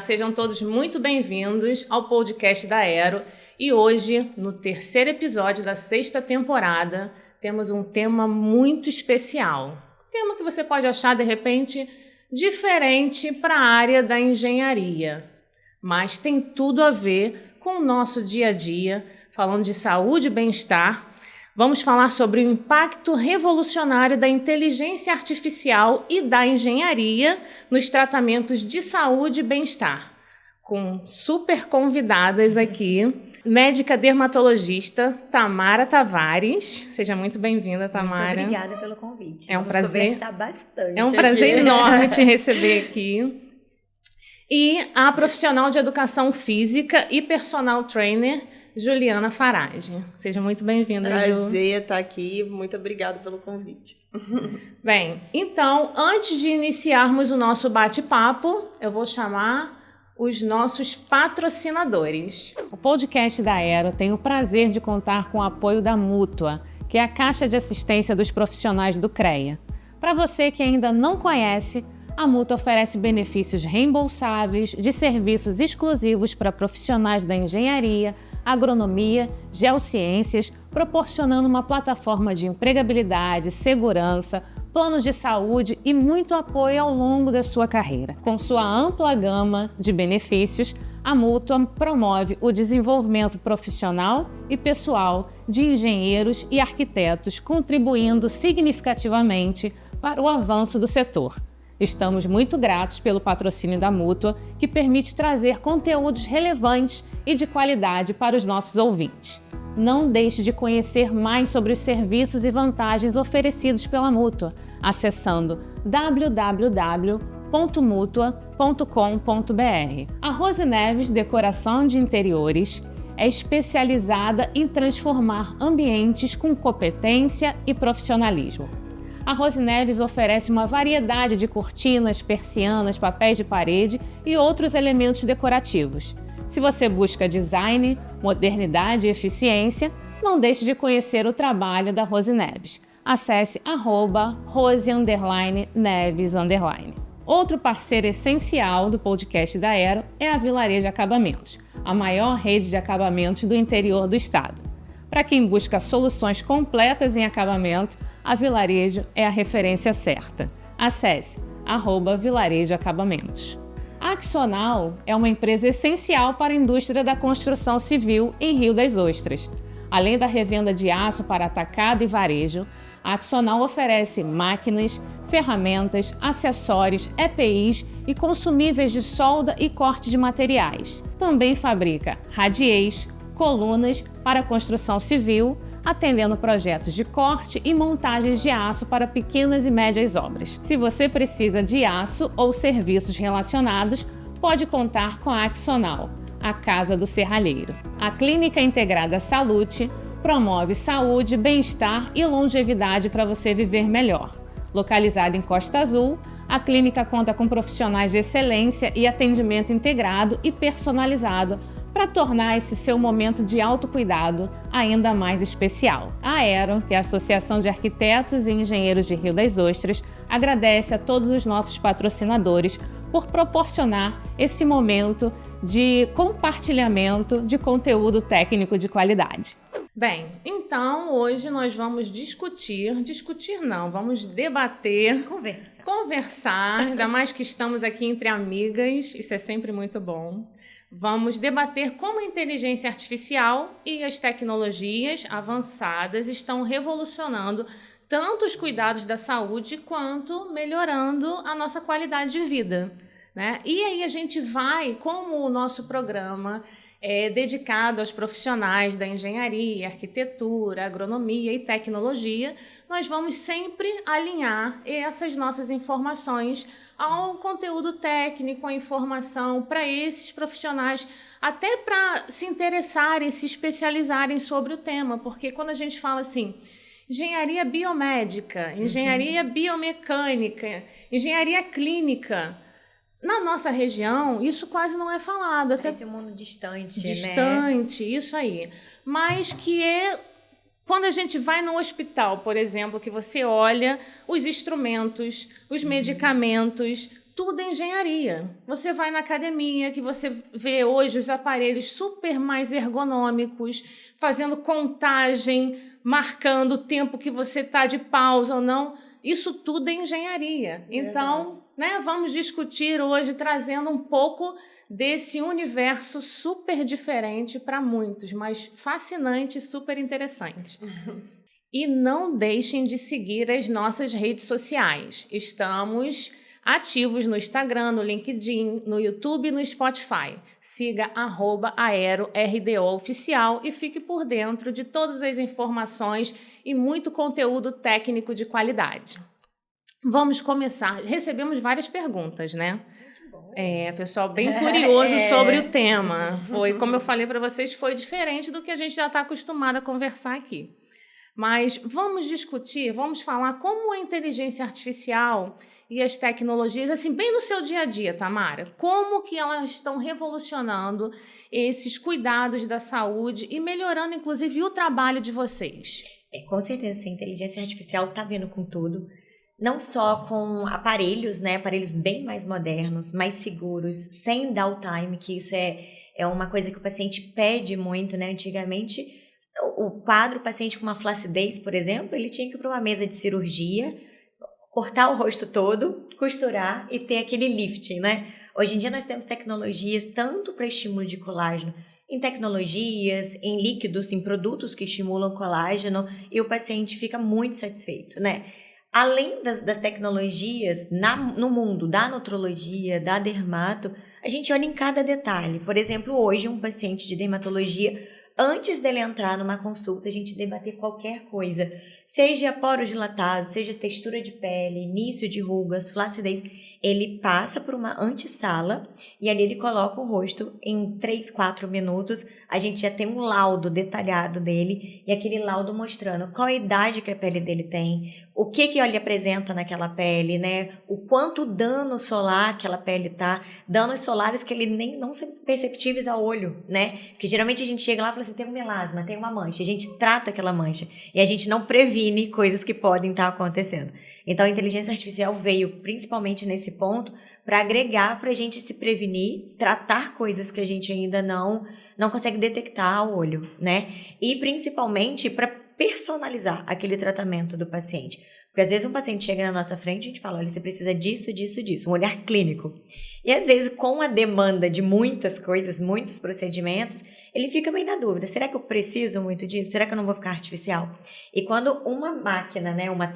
sejam todos muito bem-vindos ao podcast da Aero. E hoje, no terceiro episódio da sexta temporada, temos um tema muito especial. Um tema que você pode achar, de repente, diferente para a área da engenharia, mas tem tudo a ver com o nosso dia a dia, falando de saúde e bem-estar. Vamos falar sobre o impacto revolucionário da inteligência artificial e da engenharia nos tratamentos de saúde e bem-estar. Com super convidadas aqui, médica dermatologista Tamara Tavares. Seja muito bem-vinda, Tamara. Muito obrigada pelo convite. É um Vamos prazer conversar bastante. É um prazer enorme te receber aqui. E a profissional de educação física e personal trainer, Juliana Farage. Seja muito bem-vinda, Ju. Prazer estar aqui. Muito obrigada pelo convite. Bem, então, antes de iniciarmos o nosso bate-papo, eu vou chamar os nossos patrocinadores. O podcast da Aero tem o prazer de contar com o apoio da Mútua, que é a Caixa de Assistência dos Profissionais do CREA. Para você que ainda não conhece, a Mútua oferece benefícios reembolsáveis de serviços exclusivos para profissionais da engenharia, agronomia, geociências, proporcionando uma plataforma de empregabilidade, segurança, planos de saúde e muito apoio ao longo da sua carreira. Com sua ampla gama de benefícios, a Mútua promove o desenvolvimento profissional e pessoal de engenheiros e arquitetos, contribuindo significativamente para o avanço do setor. Estamos muito gratos pelo patrocínio da Mútua, que permite trazer conteúdos relevantes e de qualidade para os nossos ouvintes. Não deixe de conhecer mais sobre os serviços e vantagens oferecidos pela Mútua, acessando www.mutua.com.br. A Rose Neves Decoração de Interiores é especializada em transformar ambientes com competência e profissionalismo. A Rose Neves oferece uma variedade de cortinas, persianas, papéis de parede e outros elementos decorativos. Se você busca design, modernidade e eficiência, não deixe de conhecer o trabalho da Rose Neves. Acesse @rose_neves_. Outro parceiro essencial do podcast da Aero é a Vilarejo Acabamentos, a maior rede de acabamentos do interior do estado. Para quem busca soluções completas em acabamento, a Vilarejo é a referência certa. Acesse @Vilarejo Acabamentos. A Axonal é uma empresa essencial para a indústria da construção civil em Rio das Ostras. Além da revenda de aço para atacado e varejo, a Axonal oferece máquinas, ferramentas, acessórios, EPIs e consumíveis de solda e corte de materiais. Também fabrica radiês, colunas para construção civil, atendendo projetos de corte e montagens de aço para pequenas e médias obras. Se você precisa de aço ou serviços relacionados, pode contar com a Axonal, a Casa do Serralheiro. A Clínica Integrada Salute promove saúde, bem-estar e longevidade para você viver melhor. Localizada em Costa Azul, a clínica conta com profissionais de excelência e atendimento integrado e personalizado para tornar esse seu momento de autocuidado ainda mais especial. A Aero, que é a Associação de Arquitetos e Engenheiros de Rio das Ostras, agradece a todos os nossos patrocinadores por proporcionar esse momento de compartilhamento de conteúdo técnico de qualidade. Bem, então hoje nós vamos vamos debater, conversar, ainda mais que estamos aqui entre amigas, isso é sempre muito bom. Vamos debater como a inteligência artificial e as tecnologias avançadas estão revolucionando tanto os cuidados da saúde quanto melhorando a nossa qualidade de vida, né? E aí a gente vai, como o nosso programa é dedicado aos profissionais da engenharia, arquitetura, agronomia e tecnologia, nós vamos sempre alinhar essas nossas informações ao conteúdo técnico, à informação para esses profissionais, até para se interessarem, se especializarem sobre o tema, porque quando a gente fala assim, engenharia biomédica, engenharia biomecânica, engenharia clínica, na nossa região, isso quase não é falado. Até esse mundo distante, né? Isso aí. Mas que é quando a gente vai no hospital, por exemplo, que você olha os instrumentos, os medicamentos, tudo é engenharia. Você vai na academia, que você vê hoje os aparelhos super mais ergonômicos, fazendo contagem, marcando o tempo que você está de pausa ou não. Isso tudo é engenharia. Então, né, vamos discutir hoje, trazendo um pouco desse universo super diferente para muitos, mas fascinante e super interessante. E não deixem de seguir as nossas redes sociais. Estamos ativos no Instagram, no LinkedIn, no YouTube e no Spotify. Siga @aerordo oficial e fique por dentro de todas as informações e muito conteúdo técnico de qualidade. Vamos começar. Recebemos várias perguntas, né? Pessoal bem curioso sobre o tema. Foi, como eu falei para vocês, foi diferente do que a gente já está acostumado a conversar aqui. Mas vamos discutir, vamos falar como a inteligência artificial e as tecnologias, assim, bem no seu dia a dia, Tamara, como que elas estão revolucionando esses cuidados da saúde e melhorando, inclusive, o trabalho de vocês. Com certeza, a inteligência artificial está vindo com tudo. Não só com aparelhos, né? Aparelhos bem mais modernos, mais seguros, sem downtime, que isso é uma coisa que o paciente pede muito, né? Antigamente, o paciente com uma flacidez, por exemplo, ele tinha que ir para uma mesa de cirurgia, cortar o rosto todo, costurar e ter aquele lifting, né? Hoje em dia nós temos tecnologias tanto para estímulo de colágeno, em tecnologias, em líquidos, em produtos que estimulam colágeno, e o paciente fica muito satisfeito, né? Além das tecnologias no mundo da nutrologia, da dermato, a gente olha em cada detalhe. Por exemplo, hoje um paciente de dermatologia, antes dele entrar numa consulta, a gente debater qualquer coisa, seja poros dilatados, seja textura de pele, início de rugas, flacidez, ele passa por uma antessala e ali ele coloca o rosto em 3, 4 minutos, a gente já tem um laudo detalhado dele e aquele laudo mostrando qual a idade que a pele dele tem, o que ele apresenta naquela pele, né? O quanto dano solar aquela pele tá, danos solares que ele nem não são perceptíveis a olho, né? Porque geralmente a gente chega lá e fala assim, tem um melasma, tem uma mancha, a gente trata aquela mancha e a gente não previne coisas que podem estar acontecendo. Então a inteligência artificial veio principalmente nesse ponto para agregar para a gente se prevenir, tratar coisas que a gente ainda não consegue detectar ao olho, né? E principalmente para personalizar aquele tratamento do paciente. Porque às vezes um paciente chega na nossa frente e a gente fala, olha, você precisa disso, disso, disso, um olhar clínico. E às vezes com a demanda de muitas coisas, muitos procedimentos, ele fica bem na dúvida, será que eu preciso muito disso? Será que eu não vou ficar artificial? E quando uma máquina, né, uma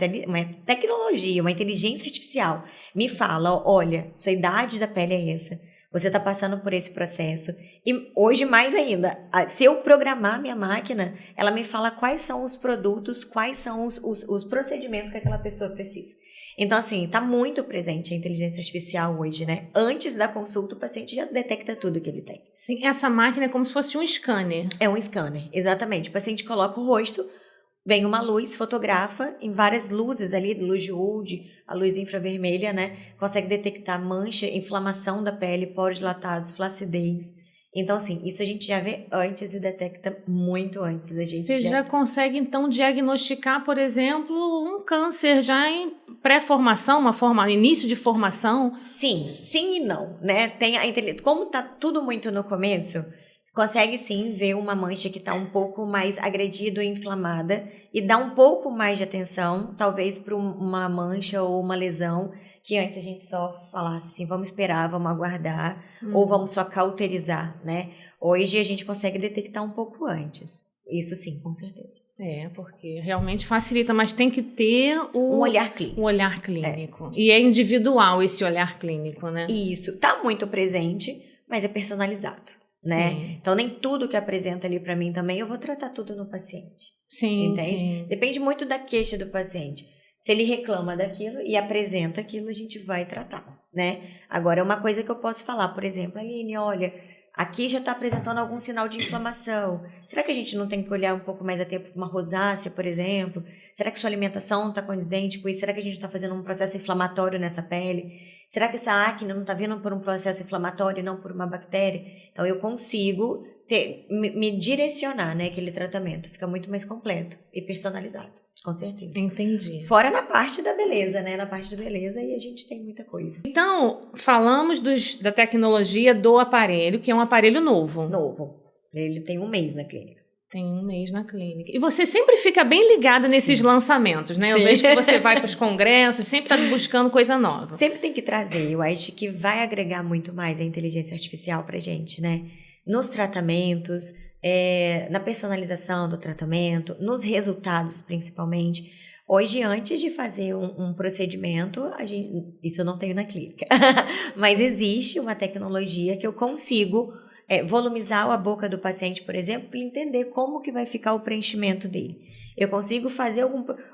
tecnologia, uma inteligência artificial me fala, olha, sua idade da pele é essa, você está passando por esse processo. E hoje, mais ainda, se eu programar minha máquina, ela me fala quais são os produtos, quais são os procedimentos que aquela pessoa precisa. Então, assim, está muito presente a inteligência artificial hoje, né? Antes da consulta, o paciente já detecta tudo que ele tem. Sim, essa máquina é como se fosse um scanner. É um scanner, exatamente. O paciente coloca o rosto, vem uma luz, fotografa em várias luzes ali, luz de Wood, a luz infravermelha, né? Consegue detectar mancha, inflamação da pele, poros dilatados, flacidez. Então, assim, isso a gente já vê antes e detecta muito antes. Você já consegue, então, diagnosticar, por exemplo, um câncer já em pré-formação, início de formação? Sim e não, né? Como tá tudo muito no começo, consegue sim ver uma mancha que está um pouco mais agredida ou inflamada e dá um pouco mais de atenção, talvez para uma mancha ou uma lesão, que antes a gente só falasse assim, vamos esperar, vamos aguardar, ou vamos só cauterizar, né? Hoje a gente consegue detectar um pouco antes. Isso sim, com certeza. Porque realmente facilita, mas tem que ter um olhar clínico. Um olhar clínico. E é individual esse olhar clínico, né? Isso, está muito presente, mas é personalizado. Né? Sim. Então nem tudo que apresenta ali para mim também eu vou tratar tudo no paciente. Sim, entende? Sim. Depende muito da queixa do paciente. Se ele reclama daquilo e apresenta aquilo, a gente vai tratar, né? Agora, uma coisa que eu posso falar, por exemplo, Aline, olha, aqui já está apresentando algum sinal de inflamação. Será que a gente não tem que olhar um pouco mais a tempo para uma rosácea, por exemplo? Será que sua alimentação está condizente com isso? Será que a gente está fazendo um processo inflamatório nessa pele? Será que essa acne não está vindo por um processo inflamatório e não por uma bactéria? Então, eu consigo me direcionar, né, aquele tratamento. Fica muito mais completo e personalizado, com certeza. Entendi. Fora na parte da beleza, né? Na parte da beleza aí a gente tem muita coisa. Então, falamos da tecnologia do aparelho, que é um aparelho novo. Novo. Ele tem 1 mês na clínica. Tem 1 mês na clínica. E você sempre fica bem ligada nesses lançamentos, né? Eu vejo que você vai para os congressos, sempre está buscando coisa nova. Sempre tem que trazer. Eu acho que vai agregar muito mais a inteligência artificial pra gente, né? Nos tratamentos, na personalização do tratamento, nos resultados principalmente. Hoje, antes de fazer um procedimento, isso eu não tenho na clínica, mas existe uma tecnologia que eu consigo volumizar a boca do paciente, por exemplo, e entender como que vai ficar o preenchimento dele. Eu consigo fazer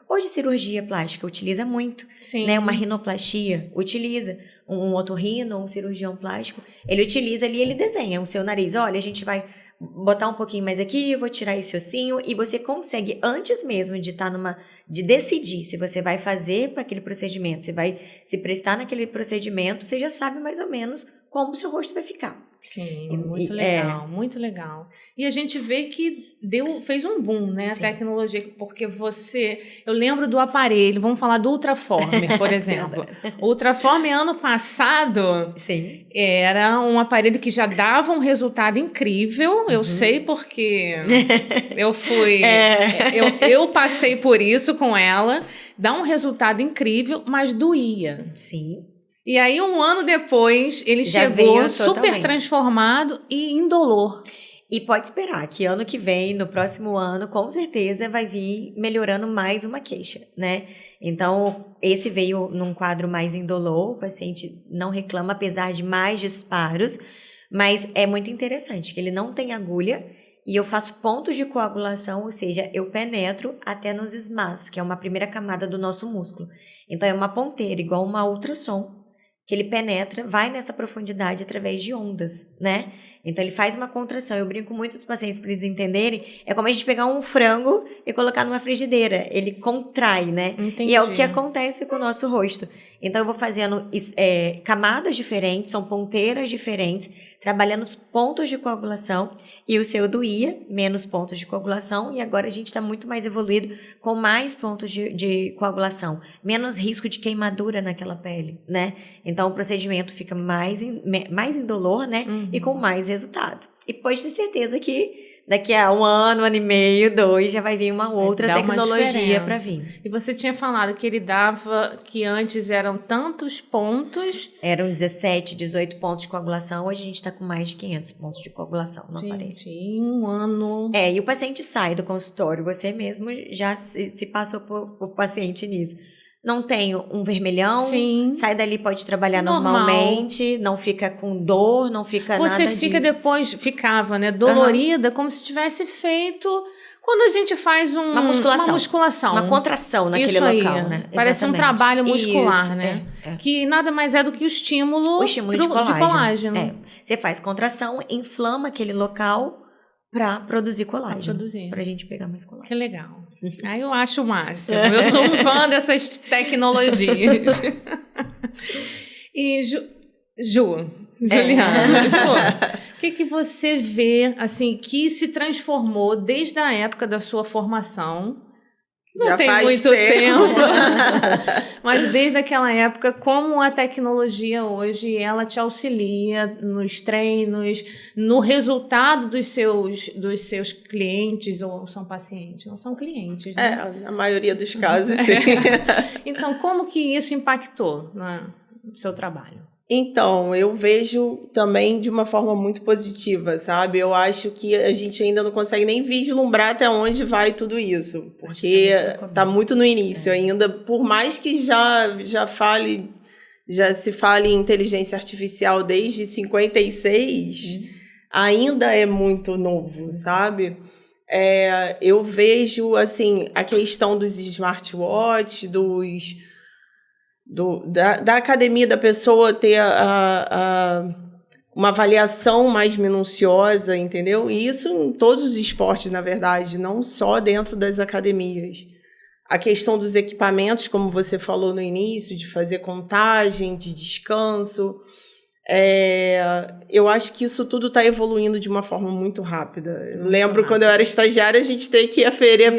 Hoje, cirurgia plástica utiliza muito, né? Uma rinoplastia utiliza. Um otorrino, um cirurgião plástico, ele utiliza ali, ele desenha o seu nariz. Olha, a gente vai botar um pouquinho mais aqui, eu vou tirar esse ossinho, e você consegue, antes mesmo de de decidir se você vai fazer para aquele procedimento, se vai se prestar naquele procedimento, você já sabe mais ou menos como o seu rosto vai ficar. Sim, muito legal, muito legal. E a gente vê que fez um boom, né, a tecnologia, porque eu lembro do aparelho, vamos falar do Ultraformer, por exemplo. O Ultraformer, ano passado, era um aparelho que já dava um resultado incrível, eu sei porque eu fui, eu passei por isso com ela, dá um resultado incrível, mas doía. Sim. E aí, 1 ano depois, ele chegou super transformado e indolor. E pode esperar que ano que vem, no próximo ano, com certeza vai vir melhorando mais uma queixa, né? Então, esse veio num quadro mais indolor, o paciente não reclama, apesar de mais disparos, mas é muito interessante que ele não tem agulha e eu faço pontos de coagulação, ou seja, eu penetro até nos SMAs, que é uma primeira camada do nosso músculo. Então, é uma ponteira, igual uma ultrassom, que ele penetra, vai nessa profundidade através de ondas, né? Então, ele faz uma contração. Eu brinco muito com os pacientes para eles entenderem. É como a gente pegar um frango e colocar numa frigideira. Ele contrai, né? Entendi. E é o que acontece com o nosso rosto. Então, eu vou fazendo camadas diferentes, são ponteiras diferentes, trabalhando os pontos de coagulação. E o seu doía, menos pontos de coagulação. E agora a gente está muito mais evoluído, com mais pontos de coagulação. Menos risco de queimadura naquela pele, né? Então, o procedimento fica mais indolor, né? E com mais resultado. E pode ter certeza que daqui a 1 ano, 1 ano e meio, 2, já vai vir uma outra tecnologia para vir. E você tinha falado que ele dava, que antes eram tantos pontos. Eram 17, 18 pontos de coagulação. Hoje a gente está com mais de 500 pontos de coagulação no aparelho. Em 1 ano. E o paciente sai do consultório. Você mesmo já se passou por paciente nisso. Não tem um vermelhão, sai dali, pode trabalhar normalmente, não fica com dor, não fica nada disso. Você fica depois, ficava, né, dolorida, como se tivesse feito quando a gente faz uma musculação. Uma contração naquele local, né? Parece um trabalho muscular, né? Que nada mais é do que o estímulo de colágeno. Você faz contração, inflama aquele local para produzir colágeno. Pra gente pegar mais colágeno. Que legal. Aí eu acho o máximo. Eu sou fã dessas tecnologias. E Juliana, o que você vê, assim, que se transformou desde a época da sua formação? Não tem muito tempo. Mas desde aquela época, como a tecnologia hoje, ela te auxilia nos treinos, no resultado dos seus clientes, ou são pacientes? Não são clientes, né? Na maioria dos casos, sim. Então, como que isso impactou no seu trabalho? Então, eu vejo também de uma forma muito positiva, sabe? Eu acho que a gente ainda não consegue nem vislumbrar até onde vai tudo isso, porque está muito no início ainda, por mais que já se fale em inteligência artificial desde 56, ainda é muito novo, sabe? Eu vejo, assim, a questão dos smartwatches, da academia, da pessoa ter uma avaliação mais minuciosa, entendeu? E isso em todos os esportes, na verdade, não só dentro das academias. A questão dos equipamentos, como você falou no início, de fazer contagem, de descanso. Eu acho que isso tudo está evoluindo de uma forma muito rápida. Eu lembro quando eu era estagiária, a gente tem que aferir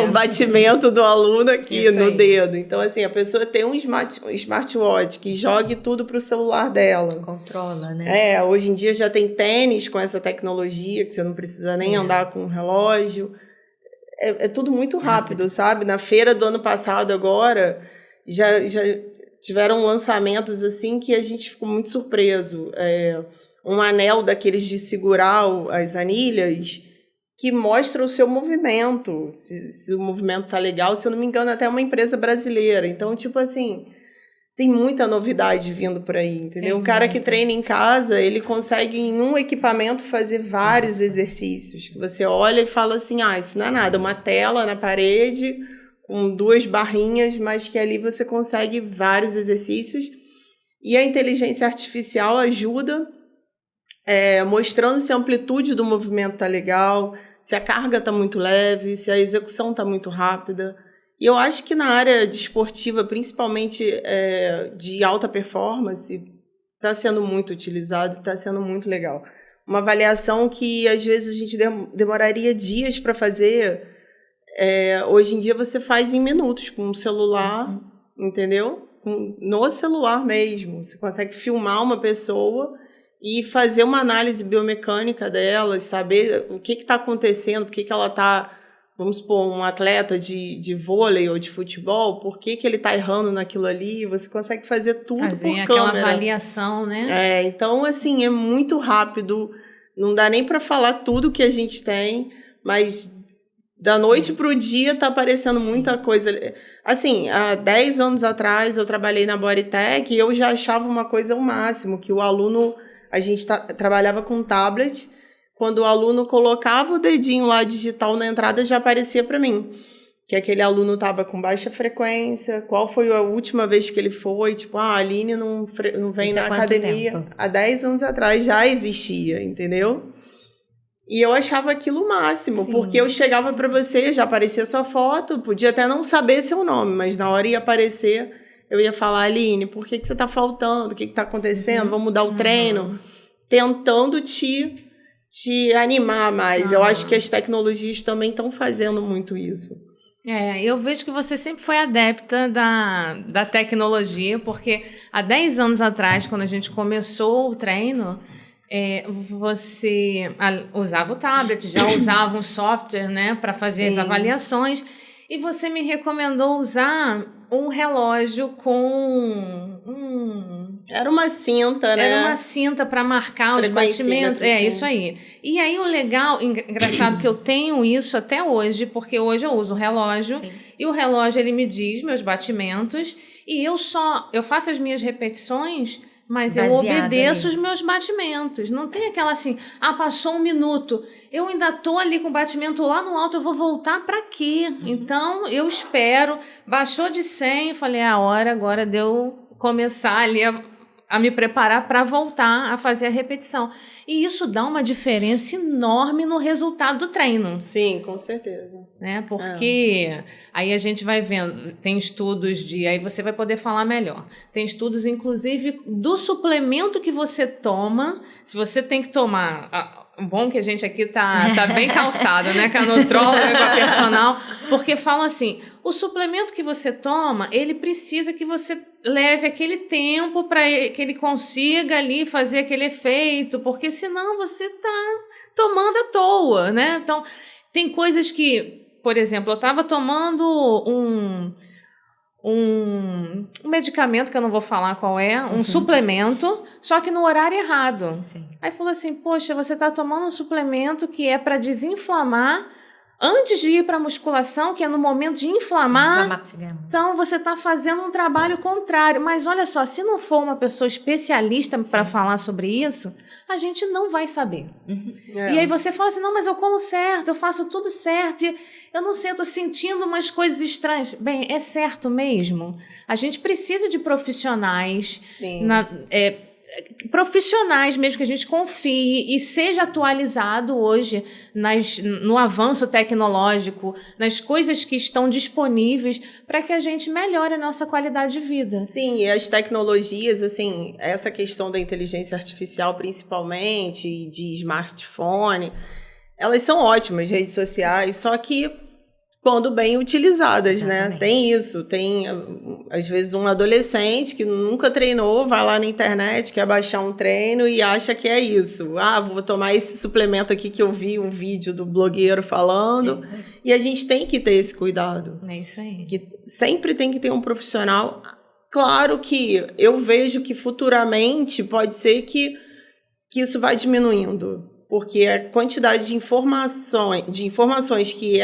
o batimento do aluno aqui no dedo. Então, assim, a pessoa tem um smartwatch que jogue tudo para o celular dela. Controla, né? Hoje em dia já tem tênis com essa tecnologia, que você não precisa nem andar com um relógio. É tudo muito rápido, sabe? Na feira do ano passado agora, já tiveram lançamentos assim que a gente ficou muito surpreso. Um anel daqueles de segurar as anilhas que mostra o seu movimento. Se o movimento tá legal, se eu não me engano, até uma empresa brasileira. Então, tipo assim, tem muita novidade vindo por aí, entendeu? O cara que treina em casa, ele consegue em um equipamento fazer vários exercícios. Que você olha e fala assim, isso não é nada, uma tela na parede com 2 barrinhas, mas que ali você consegue vários exercícios. E a inteligência artificial ajuda, mostrando se a amplitude do movimento está legal, se a carga está muito leve, se a execução está muito rápida. E eu acho que na área desportiva, principalmente de alta performance, está sendo muito utilizado, está sendo muito legal. Uma avaliação que às vezes a gente demoraria dias para fazer. Hoje em dia você faz em minutos com um celular, entendeu? No celular mesmo. Você consegue filmar uma pessoa e fazer uma análise biomecânica dela, saber o que está acontecendo, por que ela está, vamos supor, um atleta de vôlei ou de futebol, por que ele está errando naquilo ali. Você consegue fazer tudo por câmera. Aquela avaliação, né? Então, assim, é muito rápido. Não dá nem para falar tudo que a gente tem, mas da noite para o dia está aparecendo muita coisa. Assim, há 10 anos atrás eu trabalhei na Bodytech e eu já achava uma coisa o máximo, que o aluno, a gente trabalhava com tablet, quando o aluno colocava o dedinho lá digital na entrada já aparecia para mim que aquele aluno estava com baixa frequência, qual foi a última vez que ele foi, tipo, a Aline não vem na academia. Tempo? Há 10 anos atrás já existia, entendeu? E eu achava aquilo o máximo, porque eu chegava para você, já aparecia sua foto, podia até não saber seu nome, mas na hora ia aparecer, eu ia falar, Aline, por que você está faltando? O que está acontecendo? Vamos mudar o treino? Tentando te animar mais. Eu acho que as tecnologias também estão fazendo muito isso. Eu vejo que você sempre foi adepta da tecnologia, porque há 10 anos atrás, quando a gente começou o treino, você usava o tablet, já usava um software, né, para fazer as avaliações, e você me recomendou usar um relógio com Era uma cinta, né? Era uma cinta para marcar os batimentos. Isso aí. E aí o legal, engraçado que eu tenho isso até hoje, porque hoje eu uso o relógio, e o relógio ele me diz meus batimentos, e eu faço as minhas repetições, mas eu obedeço os meus batimentos. Não tem aquela assim, passou 1 minuto, eu ainda tô ali com o batimento lá no alto, eu vou voltar para quê? Então, eu espero, baixou de 100, falei, a hora agora de eu começar ali a me preparar para voltar a fazer a repetição. E isso dá uma diferença enorme no resultado do treino. Sim, com certeza. Né? Porque aí a gente vai vendo, tem estudos aí você vai poder falar melhor. Tem estudos, inclusive, do suplemento que você toma, se você tem que tomar... Bom que a gente aqui tá bem calçado, né? Com a nutróloga, com a personal, porque falam assim, o suplemento que você toma, ele precisa que você leve aquele tempo para que ele consiga ali fazer aquele efeito, porque senão você tá tomando à toa, né? Então, tem coisas que, por exemplo, eu estava tomando um medicamento, que eu não vou falar qual é, um suplemento, só que no horário errado. Aí falou assim, poxa, você está tomando um suplemento que é para desinflamar antes de ir para a musculação, que é no momento de inflamar. Então, você está fazendo um trabalho contrário. Mas olha só, se não for uma pessoa especialista para falar sobre isso, a gente não vai saber. E aí você fala assim, não, mas eu como certo, eu faço tudo certo, eu não sei, eu estou sentindo umas coisas estranhas. Bem, é certo mesmo. A gente precisa de profissionais profissionais mesmo, que a gente confie e seja atualizado hoje no avanço tecnológico, nas coisas que estão disponíveis para que a gente melhore a nossa qualidade de vida. Sim, e as tecnologias, assim, essa questão da inteligência artificial principalmente, de smartphone, elas são ótimas, redes sociais, só que quando bem utilizadas, né? Tem isso, tem às vezes um adolescente que nunca treinou, vai lá na internet, quer baixar um treino e acha que é isso. Vou tomar esse suplemento aqui que eu vi um vídeo do blogueiro falando. E a gente tem que ter esse cuidado. É isso aí. Que sempre tem que ter um profissional. Claro que eu vejo que futuramente pode ser que isso vai diminuindo, porque a quantidade de informações que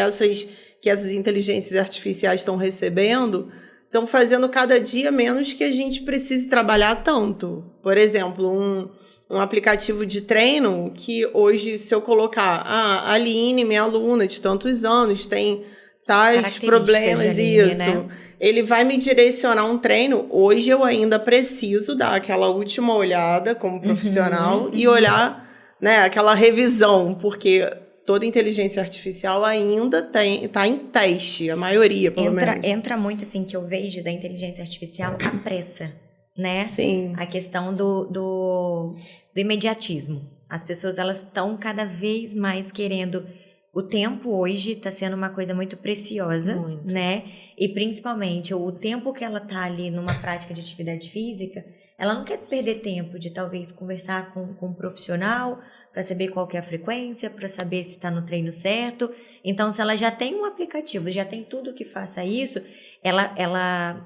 essas inteligências artificiais estão recebendo, estão fazendo cada dia menos que a gente precise trabalhar tanto. Por exemplo, um aplicativo de treino que hoje, se eu colocar, a Aline, minha aluna de tantos anos, tem tais problemas, Aline, isso, né? Ele vai me direcionar um treino. Hoje eu ainda preciso dar aquela última olhada como profissional e olhar, né, aquela revisão, porque toda inteligência artificial ainda está em teste, a maioria, pelo menos. Entra muito, assim, que eu vejo da inteligência artificial, a pressa, né? Sim. A questão do imediatismo. As pessoas, elas estão cada vez mais querendo... O tempo hoje está sendo uma coisa muito preciosa, né? E principalmente o tempo que ela está ali numa prática de atividade física, ela não quer perder tempo de talvez conversar com um profissional para saber qual que é a frequência, para saber se está no treino certo. Então, se ela já tem um aplicativo, já tem tudo que faça isso, ela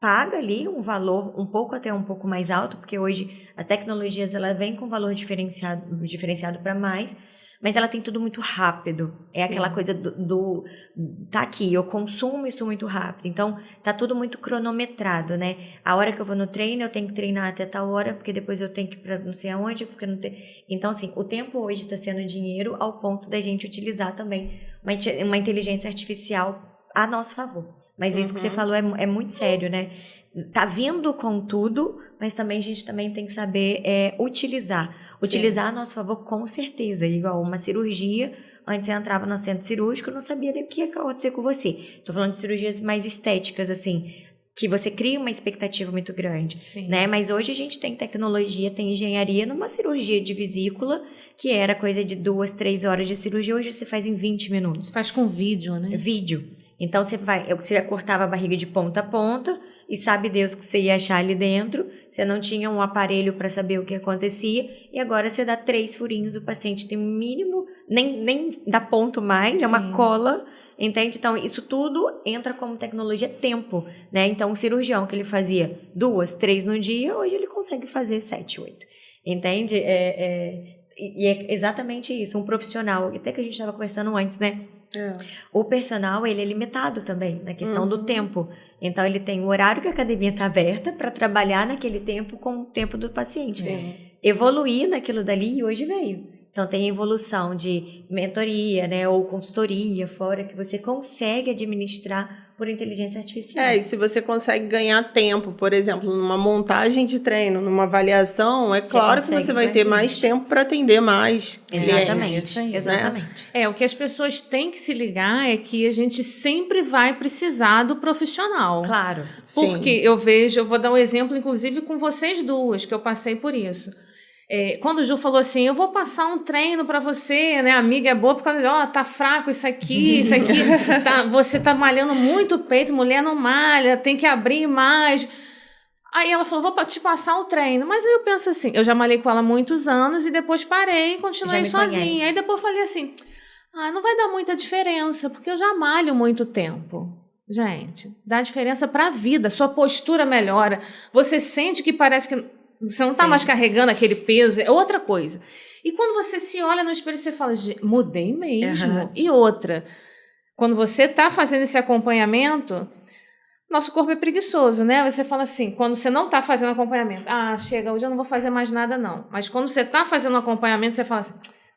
paga ali um valor até um pouco mais alto, porque hoje as tecnologias ela vêm com valor diferenciado para mais, mas ela tem tudo muito rápido. É Sim. aquela coisa tá aqui, eu consumo isso muito rápido. Então, tá tudo muito cronometrado, né? A hora que eu vou no treino, eu tenho que treinar até tal hora, porque depois eu tenho que ir pra não sei aonde, porque não tem... Então, assim, o tempo hoje está sendo dinheiro ao ponto da gente utilizar também uma inteligência artificial a nosso favor. Mas isso que você falou é muito sério, né? Tá vindo com tudo, mas também a gente também tem que saber utilizar. Utilizar a nosso favor, com certeza. Igual uma cirurgia, antes você entrava no centro cirúrgico, não sabia nem o que ia acontecer com você. Tô falando de cirurgias mais estéticas, assim, que você cria uma expectativa muito grande, né? Mas hoje a gente tem tecnologia, tem engenharia numa cirurgia de vesícula, que era coisa de 2-3 horas de cirurgia, hoje você faz em 20 minutos. Faz com vídeo, né? Vídeo. Então, você cortava a barriga de ponta a ponta e sabe Deus que você ia achar ali dentro. Você não tinha um aparelho para saber o que acontecia. E agora você dá 3 furinhos, o paciente tem um mínimo, nem dá ponto mais, é uma cola, entende? Então, isso tudo entra como tecnologia tempo, né? Então, o cirurgião que ele fazia 2, 3 no dia, hoje ele consegue fazer 7, 8. Entende? E é exatamente isso. Um profissional, até que a gente estava conversando antes, né? O personal, ele é limitado também na questão do tempo. Então, ele tem o horário que a academia está aberta para trabalhar naquele tempo com o tempo do paciente. Evoluir naquilo dali e hoje veio. Então, tem evolução de mentoria, né, ou consultoria fora que você consegue administrar por inteligência artificial. E se você consegue ganhar tempo, por exemplo, numa montagem de treino, numa avaliação, claro que você vai ter mais tempo para atender mais clientes. Exatamente. O que as pessoas têm que se ligar é que a gente sempre vai precisar do profissional. Claro. Porque eu vou dar um exemplo, inclusive, com vocês duas, que eu passei por isso. Quando o Ju falou assim, eu vou passar um treino para você, né, amiga é boa, por causa de, tá fraco isso aqui, você tá malhando muito o peito, mulher não malha, tem que abrir mais. Aí ela falou, vou te passar o treino. Mas aí eu penso assim, eu já malhei com ela há muitos anos e depois parei e continuei sozinha. Aí depois falei assim, não vai dar muita diferença, porque eu já malho muito tempo. Gente, dá diferença pra vida, sua postura melhora, você sente que parece que você não está mais carregando aquele peso, é outra coisa. E quando você se olha no espelho, você fala, mudei mesmo. E outra, quando você está fazendo esse acompanhamento, nosso corpo é preguiçoso, né? Você fala assim, quando você não está fazendo acompanhamento, chega, hoje eu não vou fazer mais nada não. Mas quando você está fazendo acompanhamento, você fala assim,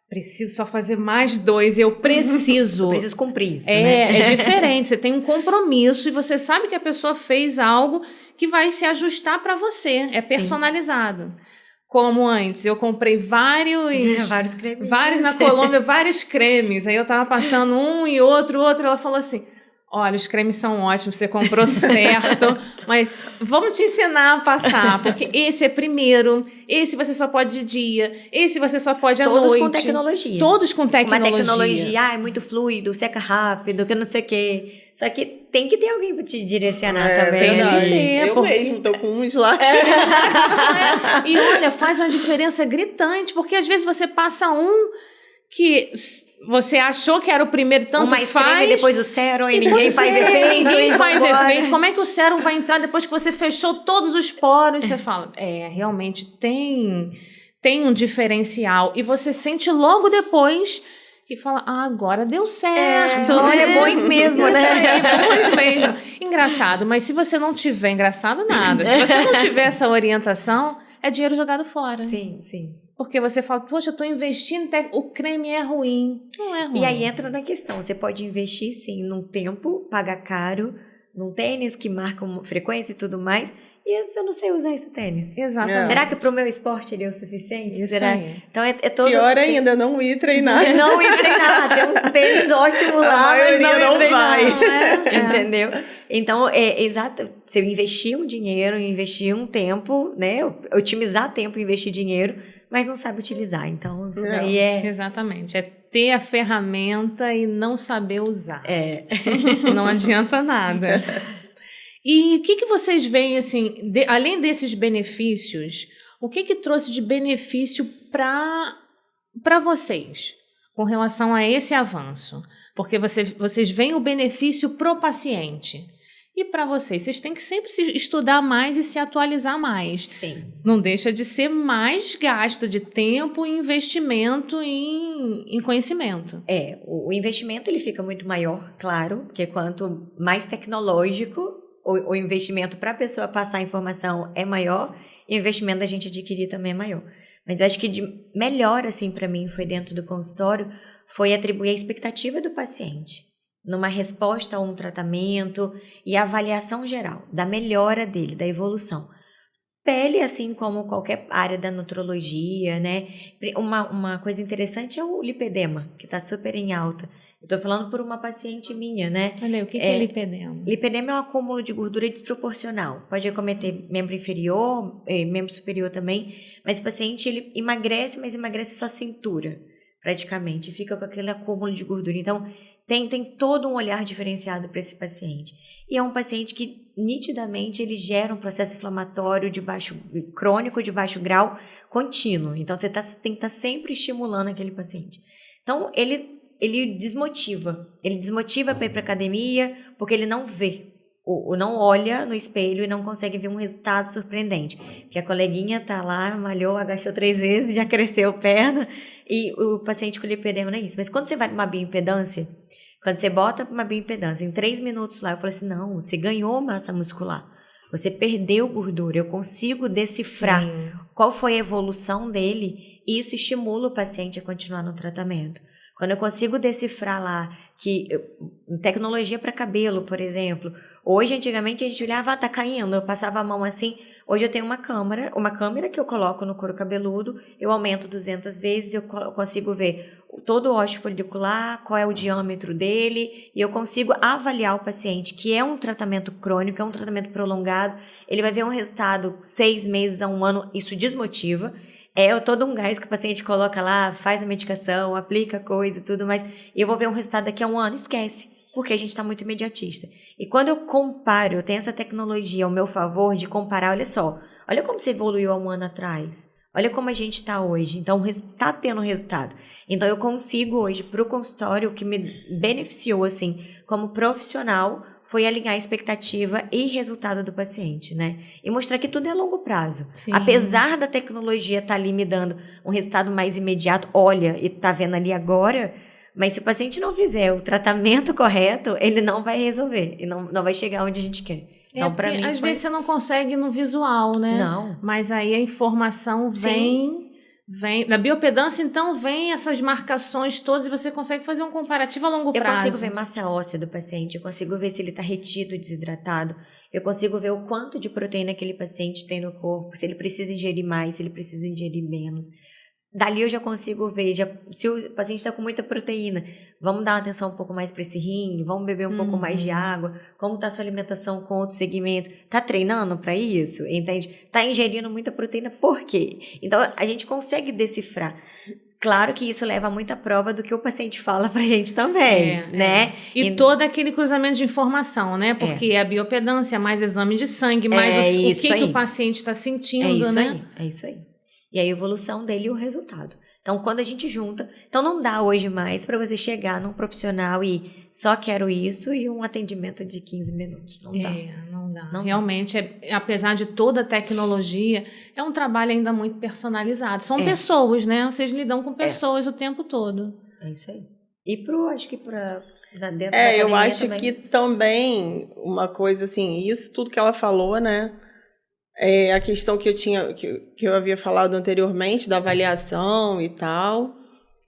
preciso só fazer mais 2, eu preciso. Eu preciso cumprir isso, né? É diferente, você tem um compromisso e você sabe que a pessoa fez algo que vai se ajustar para você, é personalizado. como antes. Eu comprei vários cremes. Vários na Colômbia, vários cremes. Aí eu tava passando um e outro. Ela falou assim, olha, os cremes são ótimos, você comprou certo, mas vamos te ensinar a passar, porque esse é primeiro, esse você só pode de dia, esse você só pode à noite. Todos com tecnologia. Todos com tecnologia. Uma tecnologia, é muito fluido, seca rápido, que não sei o quê. Só que tem que ter alguém pra te direcionar também. Eu mesmo tô com uns lá. E olha, faz uma diferença gritante, porque às vezes você passa um que você achou que era o primeiro, tanto mais faz. Creme, depois o sérum e ninguém faz efeito. Ninguém faz efeito. Como é que o sérum vai entrar depois que você fechou todos os poros? Você fala, realmente tem um diferencial. E você sente logo depois que fala, agora deu certo. Olha, bons mesmo, né? Bons mesmo. Engraçado, mas se você não tiver engraçado, nada. Se você não tiver essa orientação, é dinheiro jogado fora. Sim, sim. Porque você fala, poxa, eu tô investindo, o creme é ruim. Não é ruim. E aí entra na questão, você pode investir sim num tempo, pagar caro, num tênis que marca uma frequência e tudo mais, e eu não sei usar esse tênis. Exatamente. Será que pro meu esporte ele é o suficiente? Isso Será? aí. Então é todo... Pior ainda, não ir treinar. Não ir treinar, tem um tênis ótimo lá, mas não vai. Entendeu? Então, exato, se eu investir um dinheiro, investir um tempo, né, otimizar tempo, investir dinheiro, mas não sabe utilizar. Então, isso daí Exatamente. É ter a ferramenta e não saber usar. Não adianta nada. E o que vocês veem, assim, além desses benefícios, o que trouxe de benefício para vocês com relação a esse avanço? Porque vocês veem o benefício pro paciente. E para vocês têm que sempre se estudar mais e se atualizar mais. Sim. Não deixa de ser mais gasto de tempo e investimento em conhecimento. O investimento ele fica muito maior, claro, porque quanto mais tecnológico o investimento para a pessoa passar a informação é maior, e o investimento da gente adquirir também é maior. Mas eu acho que de melhor, assim, para mim, foi dentro do consultório, foi atribuir a expectativa do paciente numa resposta a um tratamento e a avaliação geral da melhora dele, da evolução. Pele, assim como qualquer área da nutrologia, né? Uma coisa interessante é o lipedema, que está super em alta. Eu tô falando por uma paciente minha, né? Olha, o que é lipedema? Lipedema é um acúmulo de gordura desproporcional. Pode acometer membro inferior, membro superior também, mas o paciente ele emagrece, mas emagrece só a cintura, praticamente. Fica com aquele acúmulo de gordura. Então, tem todo um olhar diferenciado para esse paciente. E é um paciente que, nitidamente, ele gera um processo inflamatório crônico de baixo grau contínuo. Então, você tem que estar sempre estimulando aquele paciente. Então, ele desmotiva. Ele desmotiva para ir para academia porque ele não vê, ou não olha no espelho e não consegue ver um resultado surpreendente. Porque a coleguinha tá lá, malhou, agachou 3 vezes, já cresceu perna, e o paciente com lipedema não é isso. Mas quando você vai numa bioimpedância, quando você bota uma bioimpedância, em 3 minutos lá, eu falei assim, não, você ganhou massa muscular, você perdeu gordura, eu consigo decifrar qual foi a evolução dele, e isso estimula o paciente a continuar no tratamento. Quando eu consigo decifrar lá que tecnologia para cabelo, por exemplo, hoje antigamente a gente olhava, tá caindo, eu passava a mão assim, hoje eu tenho uma câmera que eu coloco no couro cabeludo, eu aumento 200 vezes, eu consigo ver todo o ósseo folicular, qual é o diâmetro dele, e eu consigo avaliar o paciente, que é um tratamento crônico, é um tratamento prolongado, ele vai ver um resultado 6 meses a 1 ano, isso desmotiva. Todo um gás que o paciente coloca lá, faz a medicação, aplica coisa e tudo mais, e eu vou ver um resultado daqui a 1 ano, esquece, porque a gente está muito imediatista. E quando eu comparo, eu tenho essa tecnologia ao meu favor de comparar, olha como você evoluiu há 1 ano atrás, olha como a gente está hoje, então está tendo resultado. Então eu consigo hoje, para o consultório, o que me beneficiou assim, como profissional, foi alinhar a expectativa e resultado do paciente, né? E mostrar que tudo é a longo prazo. Sim. Apesar da tecnologia estar ali me dando um resultado mais imediato, olha, e tá vendo ali agora, mas se o paciente não fizer o tratamento correto, ele não vai resolver, e não vai chegar onde a gente quer. Então, para mim, às vezes você não consegue no visual, né? Não. Mas aí a informação Da biopedância, então, vem essas marcações todas e você consegue fazer um comparativo a longo prazo. Eu consigo ver massa óssea do paciente, eu consigo ver se ele está retido, desidratado, eu consigo ver o quanto de proteína aquele paciente tem no corpo, se ele precisa ingerir mais, se ele precisa ingerir menos. Dali eu já consigo ver, se o paciente está com muita proteína, vamos dar uma atenção um pouco mais para esse rim, vamos beber um pouco mais de água, como está a sua alimentação com outros segmentos, está treinando para isso, entende? Está ingerindo muita proteína, por quê? Então a gente consegue decifrar. Claro que isso leva a muita prova do que o paciente fala pra gente também, né? E todo aquele cruzamento de informação, né? Porque a biopedância, mais exame de sangue, mais o que o paciente está sentindo, né? É isso aí. E a evolução dele e o resultado. Então, quando a gente junta... Então, não dá hoje mais para você chegar num profissional e só quero isso e um atendimento de 15 minutos. Não dá. Não dá. Realmente, apesar de toda a tecnologia, é um trabalho ainda muito personalizado. São pessoas, né? Vocês lidam com pessoas o tempo todo. É isso aí. E acho que para dentro da academia eu acho também. que também uma coisa assim, isso tudo que ela falou, né? A questão que eu havia falado anteriormente, da avaliação e tal.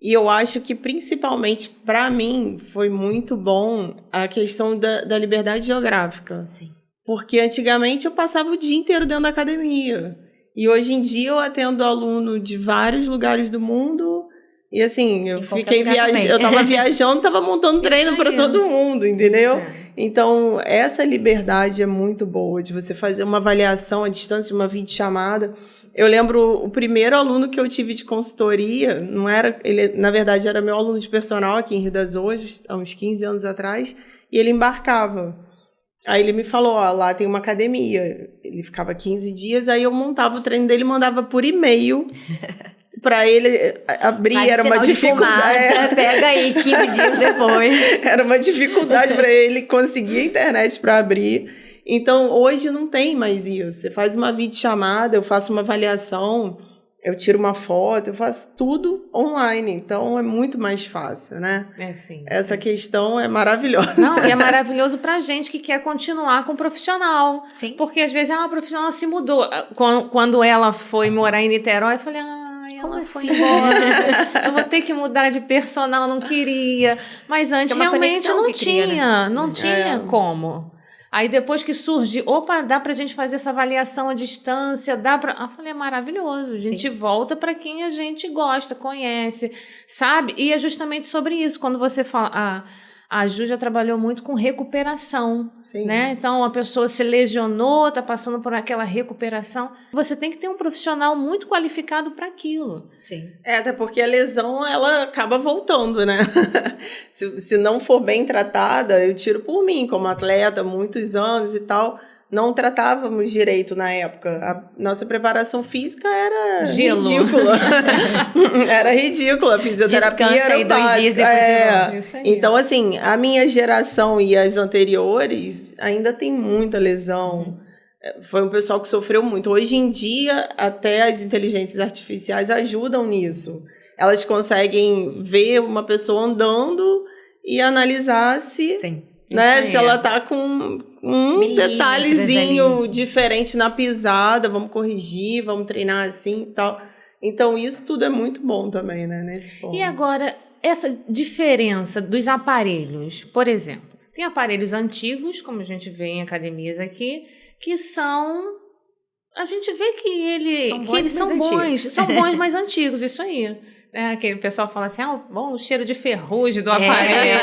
E eu acho que, principalmente, para mim, foi muito bom a questão da liberdade geográfica. Sim. Porque antigamente eu passava o dia inteiro dentro da academia. E hoje em dia eu atendo aluno de vários lugares do mundo. E assim, eu estava viajando, estava montando treino para todo mundo, entendeu? Então, essa liberdade é muito boa, de você fazer uma avaliação à distância, uma videochamada. Eu lembro o primeiro aluno que eu tive de consultoria, não era, ele na verdade era meu aluno de personal aqui em Rio das Ostras, há uns 15 anos atrás, e ele embarcava. Aí ele me falou, lá tem uma academia. Ele ficava 15 dias, aí eu montava o treino dele e mandava por e-mail para ele abrir. Era uma dificuldade. Pega aí 15 dias depois. Era uma dificuldade para ele conseguir a internet para abrir. Então, hoje não tem mais isso. Você faz uma videochamada, eu faço uma avaliação, eu tiro uma foto, eu faço tudo online. Então, é muito mais fácil, né? Sim. Essa questão é maravilhosa. Não, e é maravilhoso pra gente que quer continuar com o profissional. Sim. Porque, às vezes, a profissional se mudou. Quando ela foi morar em Niterói, eu falei, ela foi embora. Eu vou ter que mudar de personal, não queria. Mas antes, realmente, não tinha como. Aí depois que surge, dá pra gente fazer essa avaliação à distância, eu falei, é maravilhoso, a gente volta para quem a gente gosta, conhece, sabe? E é justamente sobre isso, quando você fala, a Ju já trabalhou muito com recuperação, né? Então, a pessoa se lesionou, tá passando por aquela recuperação, você tem que ter um profissional muito qualificado para aquilo. Sim. Até porque a lesão, ela acaba voltando, né? se não for bem tratada, eu tiro por mim, como atleta, muitos anos e tal, não tratávamos direito na época. A nossa preparação física era ridícula. Era ridícula. A fisioterapia descansa era aí 2 dias depois. Então, assim, a minha geração e as anteriores ainda tem muita lesão. Foi um pessoal que sofreu muito. Hoje em dia, até as inteligências artificiais ajudam nisso. Elas conseguem ver uma pessoa andando e analisar se... Sim. Né? Se ela tá com um detalhezinho diferente na pisada, vamos corrigir, vamos treinar assim e tal. Então, isso tudo é muito bom também, né? Nesse ponto. E agora, essa diferença dos aparelhos, por exemplo, tem aparelhos antigos, como a gente vê em academias aqui, que são... A gente vê que eles são bons, mas antigos, isso aí. Aquele pessoal fala assim, o cheiro de ferrugem do aparelho.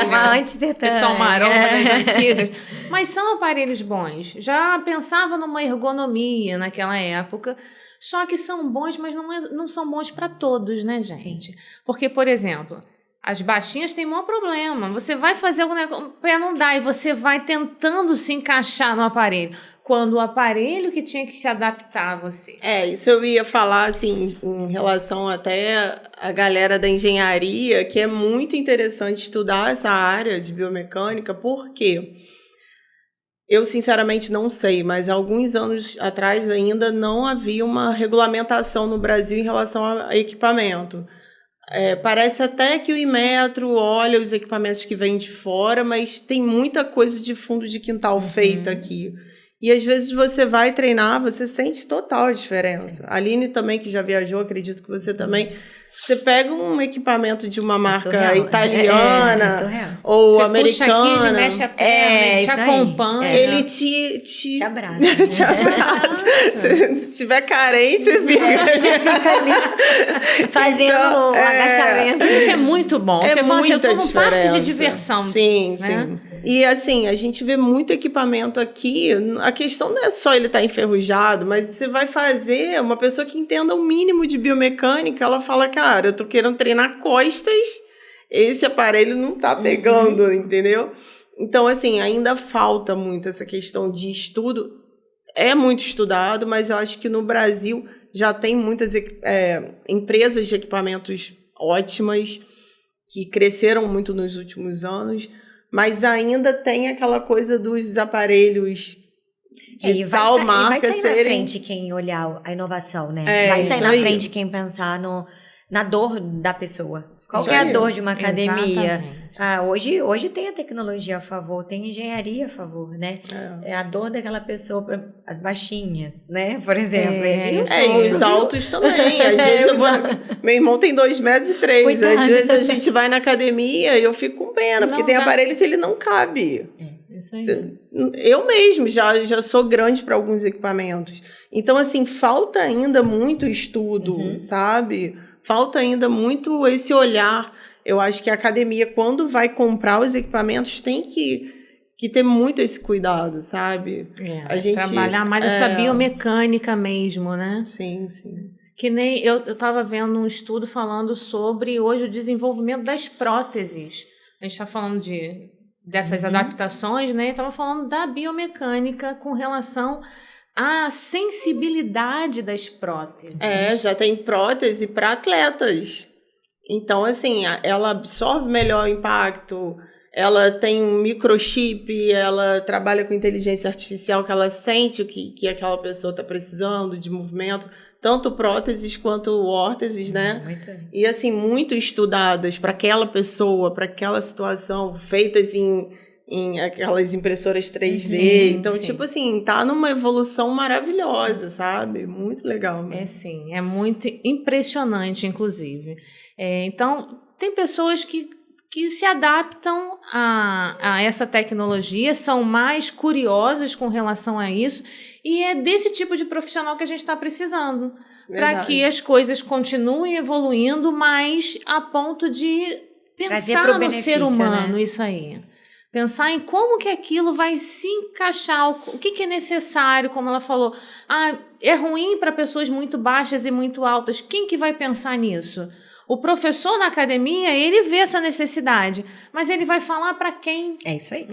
Pessoal maromba das antigas. Mas são aparelhos bons. Já pensava numa ergonomia naquela época. Só que são bons, mas não são bons para todos, né, gente? Sim. Porque, por exemplo, as baixinhas têm o maior problema. Você vai fazer algum negócio, o pé não dá, e você vai tentando se encaixar no aparelho. Quando o aparelho que tinha que se adaptar a você. Isso eu ia falar, assim, em relação até a galera da engenharia, que é muito interessante estudar essa área de biomecânica, porque eu, sinceramente, não sei, mas há alguns anos atrás ainda não havia uma regulamentação no Brasil em relação a equipamento. Parece até que o Inmetro olha os equipamentos que vêm de fora, mas tem muita coisa de fundo de quintal feita aqui. E às vezes você vai treinar, você sente total a diferença. A Aline também, que já viajou, acredito que você também. Você pega um equipamento de uma marca italiana ou você americana. Puxa aqui, ele mexe a perna, ele te acompanha. Ele te abraça. Te abraça. Se tiver carente, você fica. Você fica ali fazendo agachamento. Gente, é muito bom. Você fala assim, eu tô num parque de diversão. Sim, né? sim. E assim, a gente vê muito equipamento aqui. A questão não é só ele estar enferrujado, mas você vai fazer uma pessoa que entenda o mínimo de biomecânica, ela fala, cara, eu tô querendo treinar costas, esse aparelho não tá pegando, entendeu? Então, assim, ainda falta muito essa questão de estudo. É muito estudado, mas eu acho que no Brasil já tem muitas empresas de equipamentos ótimas que cresceram muito nos últimos anos, mas ainda tem aquela coisa dos aparelhos de tal marca serem... Vai sair na frente quem olhar a inovação, né? Vai sair na frente quem pensar na dor da pessoa. Qual é a dor de uma academia? Hoje tem a tecnologia a favor, tem engenharia a favor, né? É a dor daquela pessoa, as baixinhas, né? Por exemplo. E os altos também. Às vezes meu irmão tem 2,3 metros. Às vezes a gente vai na academia e eu fico com pena, porque tem aparelho que ele não cabe. Isso aí. Eu mesmo já sou grande para alguns equipamentos. Então, assim, falta ainda muito estudo, sabe? Falta ainda muito esse olhar. Eu acho que a academia, quando vai comprar os equipamentos, tem que ter muito esse cuidado, sabe? A gente trabalhar mais essa biomecânica mesmo, né? Sim, sim. Que nem eu estava vendo um estudo falando sobre hoje o desenvolvimento das próteses. A gente está falando dessas adaptações, né? Estava falando da biomecânica com relação a sensibilidade das próteses. Já tem prótese para atletas. Então, assim, ela absorve melhor o impacto, ela tem um microchip, ela trabalha com inteligência artificial, que ela sente o que aquela pessoa está precisando de movimento, tanto próteses quanto órteses, né? E, assim, muito estudadas para aquela pessoa, para aquela situação, feitas em aquelas impressoras 3D. Então, tipo assim, tá numa evolução maravilhosa, sabe? Muito legal mesmo. É muito impressionante, inclusive. Então, tem pessoas que se adaptam a essa tecnologia, são mais curiosas com relação a isso, e é desse tipo de profissional que a gente está precisando, para que as coisas continuem evoluindo, mas a ponto de pensar no ser humano, né? Isso aí. Pensar em como que aquilo vai se encaixar, o que é necessário, como ela falou. É ruim para pessoas muito baixas e muito altas. Quem que vai pensar nisso? O professor na academia, ele vê essa necessidade, mas ele vai falar para quem? É isso aí.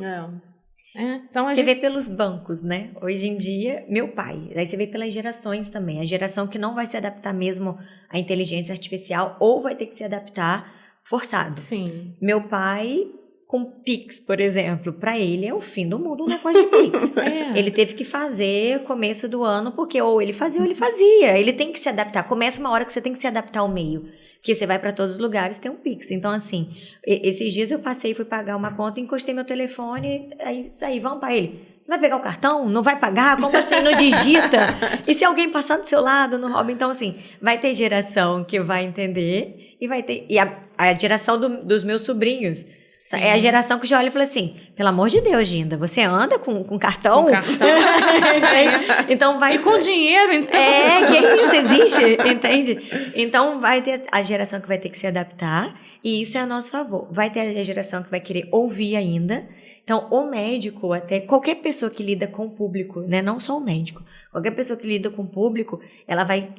Então você vê pelos bancos, né? Hoje em dia, meu pai. Aí você vê pelas gerações também. A geração que não vai se adaptar mesmo à inteligência artificial ou vai ter que se adaptar forçado. Sim. Meu pai... com Pix, por exemplo, para ele é o fim do mundo um negócio de Pix. Ele teve que fazer começo do ano, porque ou ele fazia ou ele fazia. Ele tem que se adaptar. Começa uma hora que você tem que se adaptar ao meio. Porque você vai para todos os lugares, tem um Pix. Então, assim, esses dias eu passei, fui pagar uma conta, encostei meu telefone, aí saí, vamos para ele. Você vai pegar o cartão? Não vai pagar? Como assim? Não digita? E se alguém passar do seu lado, não rouba? Então, assim, vai ter geração que vai entender e vai ter... E a geração dos meus sobrinhos... Sim. É a geração que já olha e fala assim, pelo amor de Deus, Ginda, você anda com cartão? Com cartão. Então vai... E com dinheiro, então. Que isso existe, entende? Então vai ter a geração que vai ter que se adaptar e isso é a nosso favor. Vai ter a geração que vai querer ouvir ainda. Então, o médico, até qualquer pessoa que lida com o público, né? Não só o médico, qualquer pessoa que lida com o público, ela vai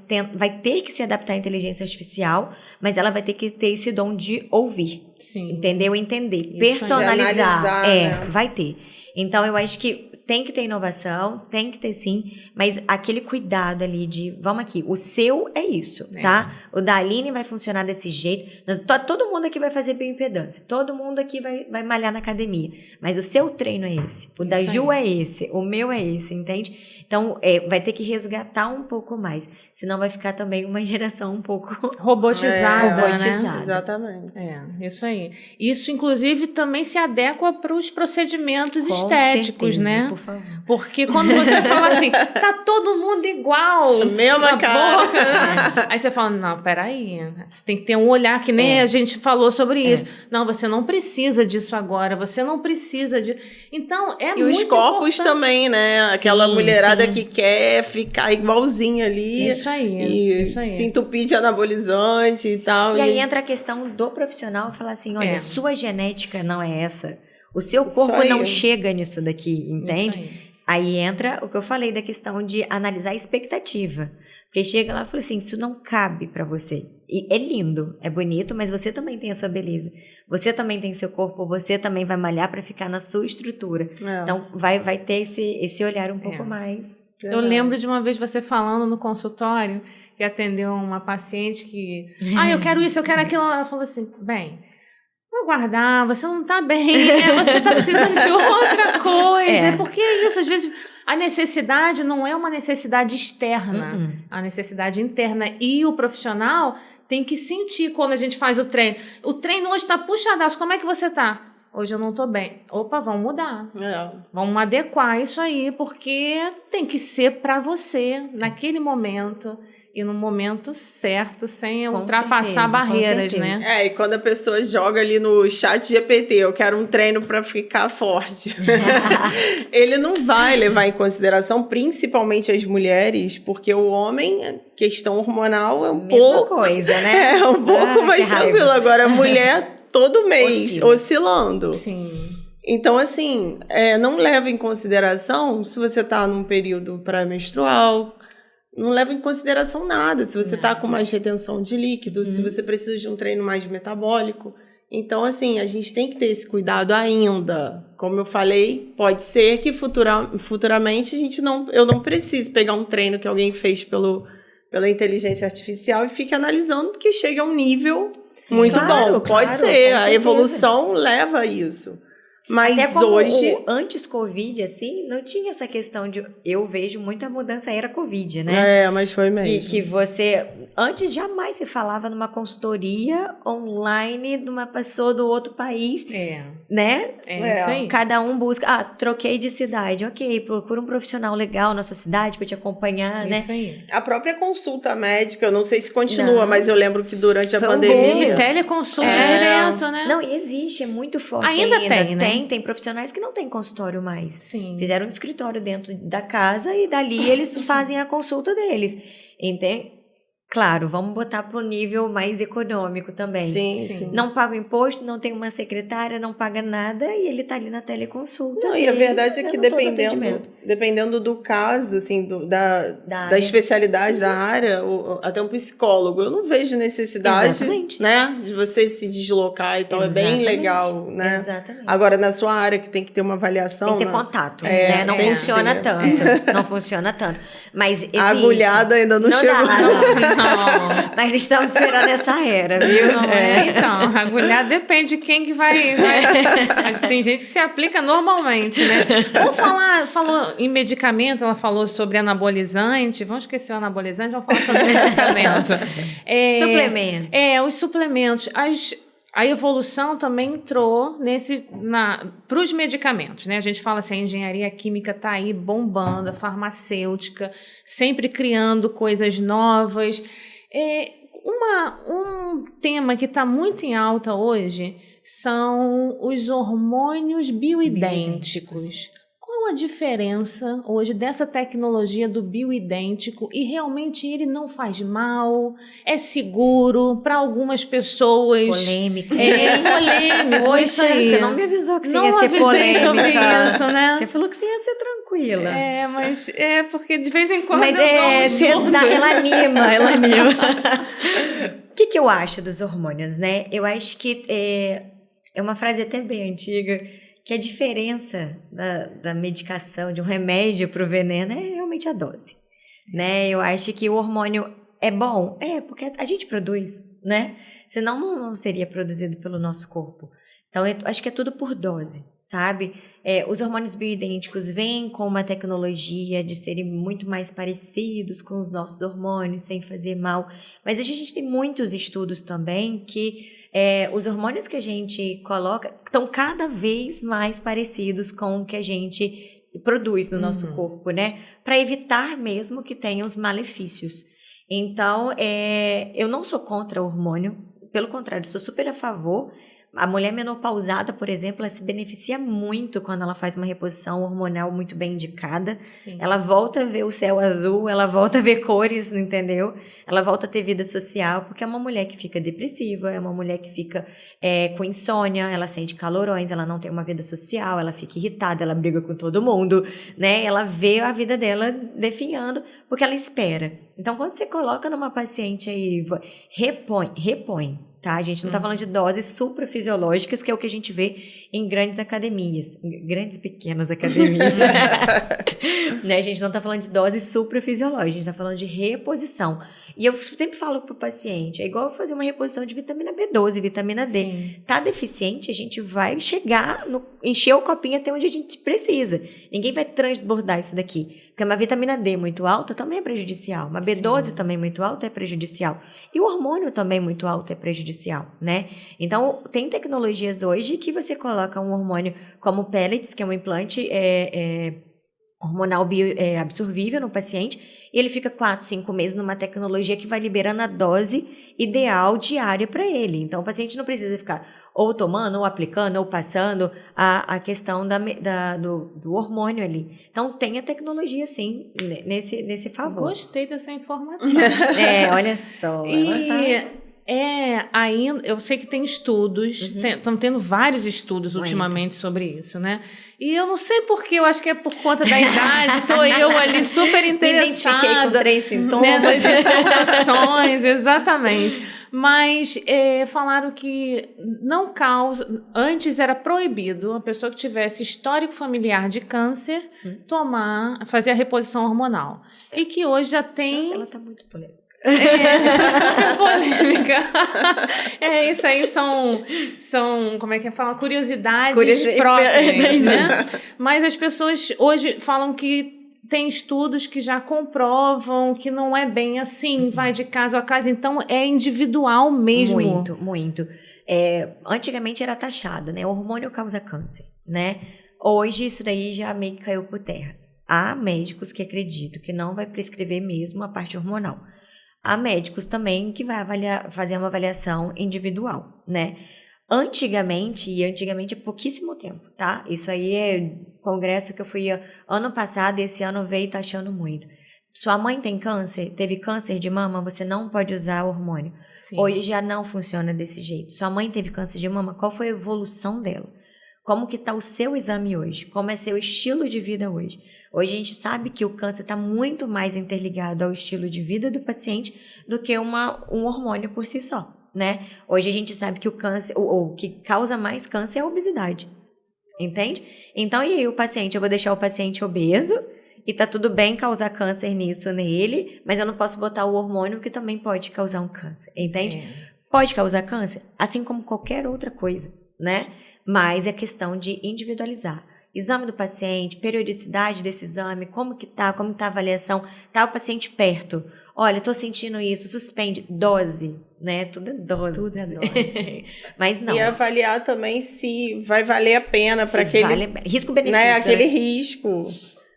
ter que se adaptar à inteligência artificial, mas ela vai ter que ter esse dom de ouvir, entendeu? Entender, isso, personalizar. Analisar, né? Vai ter. Então, eu acho que tem que ter inovação, tem que ter sim, mas aquele cuidado ali de, vamos aqui, o seu é isso, tá? O da Aline vai funcionar desse jeito, todo mundo aqui vai fazer bioimpedância, todo mundo aqui vai malhar na academia, mas o seu treino é esse, o da Ju é esse, o meu é esse, entende? Então, vai ter que resgatar um pouco mais, senão vai ficar também uma geração um pouco... robotizada, né? Exatamente. Isso aí. Isso, inclusive, também se adequa para os procedimentos estéticos, certeza, né? Por favor. Porque quando você fala assim, tá todo mundo igual. Mesma cara. Boca, né? Aí você fala, não, peraí. Você tem que ter um olhar que nem a gente falou sobre isso. Não, você não precisa disso agora. Você não precisa de... Então, é muito E os corpos importante. também, né? Aquela Sim, mulherada sim. que quer ficar igualzinha ali. Isso aí, E isso aí. se entupir de anabolizante e tal. E aí entra a questão do profissional falar assim, olha, É. sua genética não é essa. O seu Isso corpo aí. não chega nisso daqui, entende? Isso aí. Aí entra o que eu falei da questão de analisar a expectativa. Porque chega lá e fala assim, isso não cabe pra você. E é lindo, é bonito, mas você também tem a sua beleza. Você também tem seu corpo, você também vai malhar pra ficar na sua estrutura. É. Então, vai ter esse olhar um pouco É. mais... Eu lembro de uma vez você falando no consultório que atendeu uma paciente que... eu quero isso, eu quero aquilo. Ela falou assim, bem... Vou guardar, você não tá bem, né? Você tá precisando de outra coisa. Porque é isso, às vezes a necessidade não é uma necessidade externa, a necessidade interna. E o profissional tem que sentir quando a gente faz o treino. O treino hoje tá puxadaço, como é que você tá? Hoje eu não tô bem. Opa, vamos mudar. Vamos adequar isso aí, porque tem que ser pra você, naquele momento... E no momento certo, sem Com ultrapassar certeza, barreiras, com certeza. né? E quando a pessoa joga ali no chat GPT, eu quero um treino para ficar forte. Ele não vai levar em consideração, principalmente as mulheres, porque o homem, a questão hormonal é um Mesma pouco... coisa, né? É um pouco mais que raiva. tranquilo. Agora, a mulher todo mês Oscila. oscilando. Sim. Então, assim, não leva em consideração se você está num período pré-menstrual, não leva em consideração nada. Se você está com mais retenção de líquido, se você precisa de um treino mais metabólico. Então, assim, a gente tem que ter esse cuidado ainda. Como eu falei, pode ser que futuramente eu não precise pegar um treino que alguém fez pela inteligência artificial e fique analisando, porque chega a um nível muito claro, bom. Pode claro, ser, com a certeza. evolução leva a isso. Mas Até como hoje... antes Covid, assim, não tinha essa questão de... Eu vejo muita mudança, era Covid, né? mas foi mesmo. Que você... Antes jamais se falava numa consultoria online de uma pessoa do outro país, né? É isso aí. Cada um busca... troquei de cidade. Ok, procura um profissional legal na sua cidade para te acompanhar, né? Isso aí. A própria consulta médica, eu não sei se continua, Não. mas eu lembro que durante a Foi um pandemia... boom. Teleconsulta direto, né? Não, e existe, é muito forte Ainda ainda. tem, né? Tem profissionais que não têm consultório mais. Sim. Fizeram um escritório dentro da casa e dali eles fazem a consulta deles. Entende? Claro, vamos botar para o nível mais econômico também. Sim. Não paga o imposto, não tem uma secretária, não paga nada e ele está ali na teleconsulta. Não, e a verdade é que fazendo todo o atendimento. dependendo do caso, assim, da especialidade da área, até um psicólogo, eu não vejo necessidade, Exatamente. né, de você se deslocar e tal, é bem Exatamente. legal, né? Exatamente. Agora, na sua área, que tem que ter uma avaliação... Tem que ter contato, É, né? Não tem que funciona ter. tanto. Não funciona tanto. Mas existe. A agulhada ainda não chegou. Dá, não. Não. Mas estamos esperando essa era, viu? Não então, agulhar depende de quem que vai. Tem gente que se aplica normalmente, né? Falou em medicamento, ela falou sobre anabolizante. Vamos esquecer o anabolizante, vamos falar sobre medicamento. Suplementos. Os suplementos. A evolução também entrou para os medicamentos, né? A gente fala assim, a engenharia química está aí bombando, a farmacêutica, sempre criando coisas novas. Um tema que está muito em alta hoje são os hormônios bioidênticos. Qual a diferença hoje dessa tecnologia do bioidêntico e realmente ele não faz mal, é seguro para algumas pessoas? Polêmica. Polêmico, Poxa, isso aí. você não me avisou que você Não ia ser avisei polêmica. sobre isso, né? Você falou que você ia ser tranquila. Mas porque de vez em quando Mas eu dou um surto. ela anima. O que eu acho dos hormônios, né? Eu acho que é uma frase até bem antiga, que a diferença da medicação, de um remédio para o veneno, é realmente a dose, né? Eu acho que o hormônio é bom, porque a gente produz, né? Senão não seria produzido pelo nosso corpo. Então, eu acho que é tudo por dose, sabe? Os hormônios bioidênticos vêm com uma tecnologia de serem muito mais parecidos com os nossos hormônios, sem fazer mal. Mas hoje a gente tem muitos estudos também que os hormônios que a gente coloca estão cada vez mais parecidos com o que a gente produz no nosso corpo, né? Para evitar mesmo que tenha os malefícios. Então, eu não sou contra o hormônio, pelo contrário, sou super a favor. A mulher menopausada, por exemplo, ela se beneficia muito quando ela faz uma reposição hormonal muito bem indicada. Sim. Ela volta a ver o céu azul, ela volta a ver cores, entendeu? Ela volta a ter vida social, porque é uma mulher que fica depressiva, é uma mulher que fica com insônia, ela sente calorões, ela não tem uma vida social, ela fica irritada, ela briga com todo mundo, né? Ela vê a vida dela definhando, porque ela espera. Então, quando você coloca numa paciente aí, repõe. Tá? A gente não está falando de doses suprafisiológicas, que é o que a gente vê em grandes academias, grandes e pequenas academias. Né? A gente não está falando de doses suprafisiológicas, a gente está falando de reposição. E eu sempre falo para o paciente, é igual fazer uma reposição de vitamina B12, vitamina D. Sim. Tá deficiente, a gente vai chegar, encher o copinho até onde a gente precisa. Ninguém vai transbordar isso daqui. Porque uma vitamina D muito alta também é prejudicial. Uma B12 Sim. também muito alta é prejudicial. E o hormônio também muito alto é prejudicial, né? Então, tem tecnologias hoje que você coloca um hormônio como pellets, que é um implante hormonal absorvível no paciente, e ele fica 4, 5 meses numa tecnologia que vai liberando a dose ideal diária para ele. Então, o paciente não precisa ficar ou tomando, ou aplicando, ou passando a questão do hormônio ali. Então, tem a tecnologia, sim, nesse favor. Gostei dessa informação. Olha só. Ainda, eu sei que tem estudos, estão tendo vários estudos ultimamente sobre isso, né? E eu não sei porquê, eu acho que é por conta da idade, estou eu ali super interessada. Me identifiquei com 3 sintomas. Nessas informações, exatamente. Mas falaram que não causa... Antes era proibido a pessoa que tivesse histórico familiar de câncer fazer a reposição hormonal. E que hoje já tem... Nossa, ela está muito polêmica. Super polêmica. Isso aí são como é que fala? Curiosidades próprias, né? Mas as pessoas hoje falam que tem estudos que já comprovam que não é bem assim, vai de caso a caso, então é individual mesmo. Muito, muito. Antigamente era taxado, né? O hormônio causa câncer, né? Hoje isso daí já meio que caiu por terra. Há médicos que acreditam que não vai prescrever mesmo a parte hormonal. Há médicos também que vai fazer uma avaliação individual, né? Antigamente é pouquíssimo tempo, tá? Isso aí é congresso que eu fui ano passado e esse ano veio taxando muito. Sua mãe tem câncer, teve câncer de mama, você não pode usar hormônio. Sim. Hoje já não funciona desse jeito. Sua mãe teve câncer de mama, qual foi a evolução dela? Como que está o seu exame hoje? Como é seu estilo de vida hoje? Hoje a gente sabe que o câncer está muito mais interligado ao estilo de vida do paciente do que um hormônio por si só, né? Hoje a gente sabe que o câncer, o que causa mais câncer é a obesidade, entende? Então, e aí eu vou deixar o paciente obeso e tá tudo bem causar câncer nele, mas eu não posso botar o hormônio que também pode causar um câncer, entende? Pode causar câncer, assim como qualquer outra coisa, né? Mas é questão de individualizar. Exame do paciente, periodicidade desse exame, como que tá a avaliação, tá o paciente perto. Olha, tô sentindo isso, suspende, dose, né? Tudo é dose. Tudo é dose. Mas não. E avaliar também se vai valer a pena para aquele... Risco-benefício. Né? Aquele risco.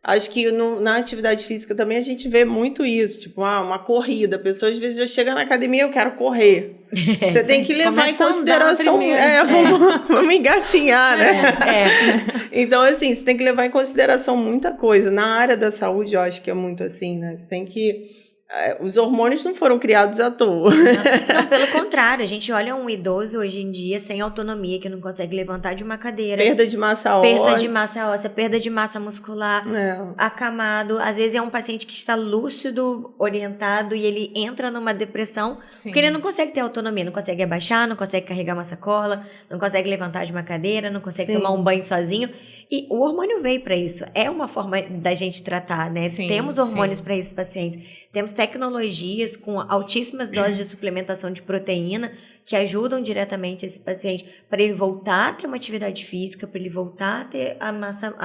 Acho que na atividade física também a gente vê muito isso. Tipo, uma corrida. A pessoa às vezes já chega na academia, eu quero correr. Você tem que levar em consideração... Vamos engatinhar, né? Então, assim, você tem que levar em consideração muita coisa. Na área da saúde, eu acho que é muito assim, né? Você tem que... Os hormônios não foram criados à toa. Não, pelo contrário. A gente olha um idoso hoje em dia sem autonomia, que não consegue levantar de uma cadeira. Perda de massa óssea. Perda de massa muscular. Acamado. Às vezes é um paciente que está lúcido, orientado, e ele entra numa depressão, porque ele não consegue ter autonomia. Não consegue abaixar, não consegue carregar uma sacola, não consegue levantar de uma cadeira, não consegue tomar um banho sozinho. E o hormônio veio para isso. É uma forma da gente tratar, né? Temos hormônios para esses pacientes. Temos tecnologias com altíssimas doses de suplementação de proteína que ajudam diretamente esse paciente para ele voltar a ter uma atividade física, para ele voltar a ter a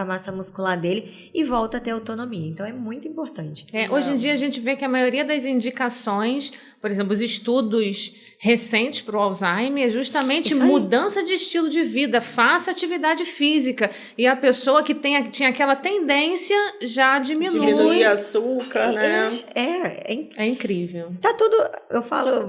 massa muscular dele e volta a ter autonomia. Então, é muito importante. Hoje em dia, a gente vê que a maioria das indicações, por exemplo, os estudos recentes para o Alzheimer é justamente mudança de estilo de vida, faça atividade física. E a pessoa que tinha aquela tendência já diminui. Diminuir açúcar, né? É incrível. Tá tudo,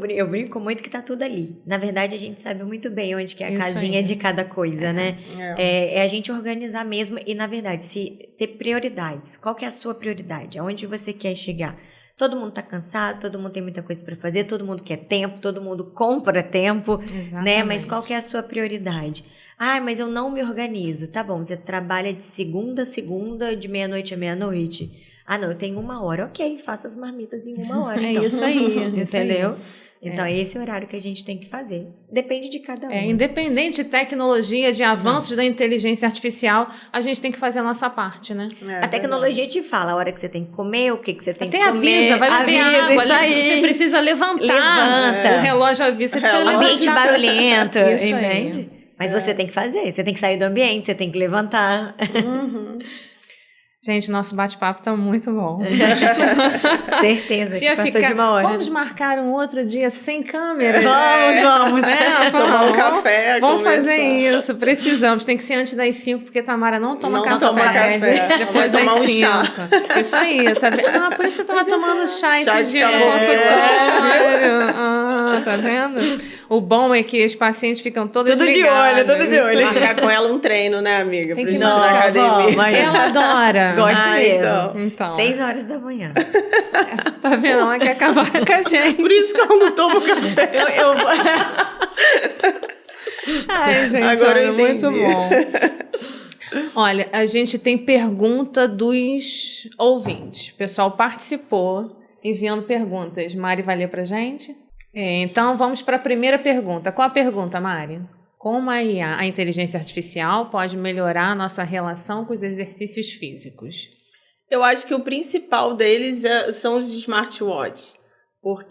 eu brinco muito que tá tudo ali. Na verdade, a gente sabe muito bem onde que é a casinha de cada coisa, né? É a gente organizar mesmo e, na verdade, se ter prioridades. Qual que é a sua prioridade? Aonde você quer chegar? Todo mundo tá cansado, todo mundo tem muita coisa para fazer, todo mundo quer tempo, todo mundo compra tempo, né? Mas qual que é a sua prioridade? Mas eu não me organizo. Tá bom, você trabalha de segunda a segunda, de meia-noite a meia-noite. Não, eu tenho 1 hora. Ok, faça as marmitas em 1 hora. É então. isso aí. Entendeu? Então, esse é o horário que a gente tem que fazer. Depende de cada um. Independente de tecnologia, de avanços da inteligência artificial, a gente tem que fazer a nossa parte, né? A tecnologia te fala a hora que você tem que comer, o que você tem que comer. Avisa, vai beber água. Você precisa levantar. Levanta. O relógio avisa, você precisa levantar. Ambiente barulhento, isso entende? Aí. Mas você tem que fazer, você tem que sair do ambiente, você tem que levantar. Gente, nosso bate-papo tá muito bom. Certeza que passou de 1 hora. Vamos marcar um outro dia sem câmera. Vamos. Tomar um café. Vamos fazer isso, precisamos. Tem que ser antes das 5, porque Tamara não toma café. Depois das 5. Chá. Isso aí, tá vendo? Por isso você tava tomando chá esse dia no consultório. Tá vendo? O bom é que os pacientes ficam todos ligados. Tudo de olho. Marcar com ela um treino, né, amiga? Tem pra que gente ir na academia. Ela adora. Gosto mesmo. Então. 6 horas da manhã. Tá vendo? Ela quer acabar com a gente. Por isso que ela não toma café. Ai, gente, agora eu entendi. Muito bom. Olha, a gente tem pergunta dos ouvintes. O pessoal participou enviando perguntas. Mari vai ler pra gente? Então, vamos para a primeira pergunta. Qual a pergunta, Mari? Como a IA, a inteligência artificial, pode melhorar a nossa relação com os exercícios físicos? Eu acho que o principal deles são os smartwatches,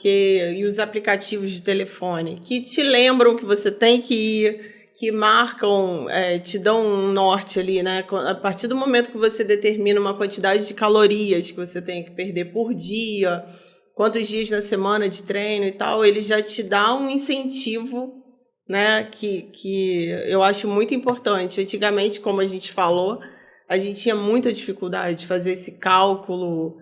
e os aplicativos de telefone, que te lembram que você tem que ir, que marcam, te dão um norte ali, né? A partir do momento que você determina uma quantidade de calorias que você tem que perder por dia, quantos dias na semana de treino e tal, ele já te dá um incentivo, né, que eu acho muito importante. Antigamente, como a gente falou, a gente tinha muita dificuldade de fazer esse cálculo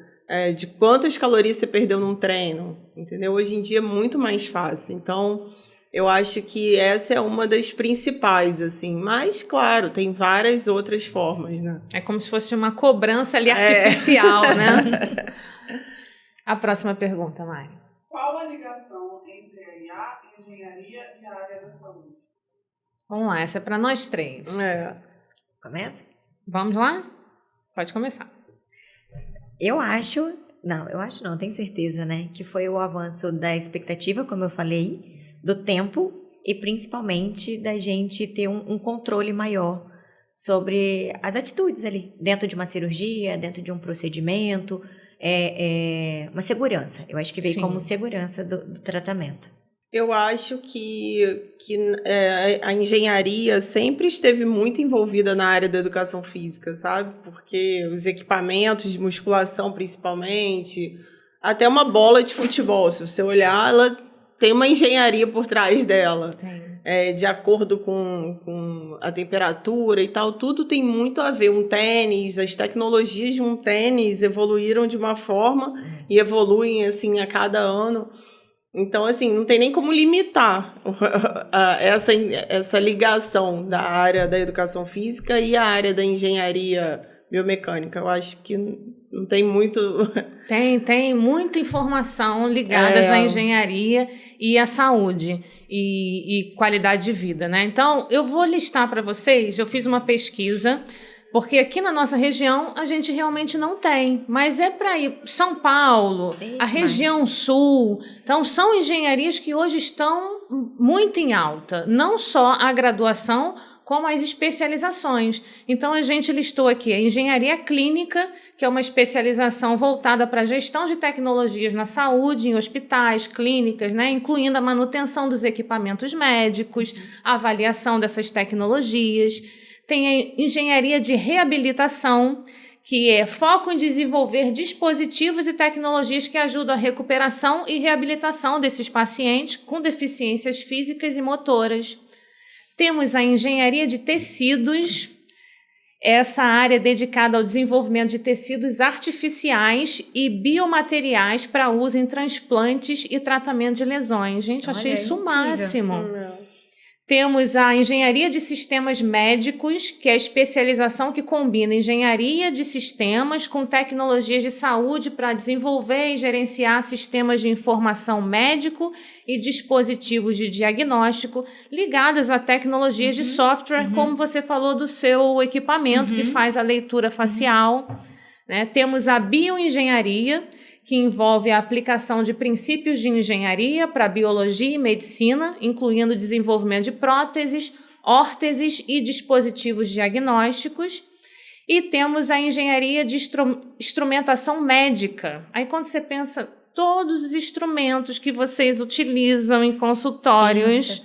de quantas calorias você perdeu num treino, entendeu? Hoje em dia é muito mais fácil. Então, eu acho que essa é uma das principais, assim. Mas, claro, tem várias outras formas, né? É como se fosse uma cobrança ali artificial, né? A próxima pergunta, Mari. Qual a ligação entre a IA, a engenharia e a área da saúde? Vamos lá, essa é para nós 3. Começa? Vamos lá? Pode começar. Eu acho não, tenho certeza, né? Que foi o avanço da expectativa, como eu falei, do tempo e principalmente da gente ter um controle maior sobre as atitudes ali, dentro de uma cirurgia, dentro de um procedimento, uma segurança. Eu acho que veio como segurança do tratamento. Eu acho que a engenharia sempre esteve muito envolvida na área da educação física, sabe? Porque os equipamentos de musculação, principalmente, até uma bola de futebol, se você olhar, ela tem uma engenharia por trás dela. De acordo com a temperatura e tal, tudo tem muito a ver. Um tênis, as tecnologias de um tênis evoluíram de uma forma e evoluem assim a cada ano. Então, assim, não tem nem como limitar essa ligação da área da educação física e a área da engenharia biomecânica. Eu acho que não tem muito... Tem muita informação ligada à engenharia e à saúde e qualidade de vida, né? Então, eu vou listar para vocês, eu fiz uma pesquisa, porque aqui na nossa região a gente realmente não tem, mas é para ir São Paulo, a região sul. Então, são engenharias que hoje estão muito em alta, não só a graduação, como as especializações. Então, a gente listou aqui a engenharia clínica, que é uma especialização voltada para a gestão de tecnologias na saúde, em hospitais, clínicas, né, incluindo a manutenção dos equipamentos médicos, a avaliação dessas tecnologias. Tem a engenharia de reabilitação, que é foco em desenvolver dispositivos e tecnologias que ajudam a recuperação e reabilitação desses pacientes com deficiências físicas e motoras. Temos a engenharia de tecidos, essa área dedicada ao desenvolvimento de tecidos artificiais e biomateriais para uso em transplantes e tratamento de lesões. Gente, eu achei isso o máximo. Temos a engenharia de sistemas médicos, que é a especialização que combina engenharia de sistemas com tecnologias de saúde para desenvolver e gerenciar sistemas de informação médico e dispositivos de diagnóstico ligados a tecnologias de software, como você falou do seu equipamento que faz a leitura facial. Né? Temos a bioengenharia, que envolve a aplicação de princípios de engenharia para biologia e medicina, incluindo o desenvolvimento de próteses, órteses e dispositivos diagnósticos. E temos a engenharia de instrumentação médica. Aí quando você pensa, todos os instrumentos que vocês utilizam em consultórios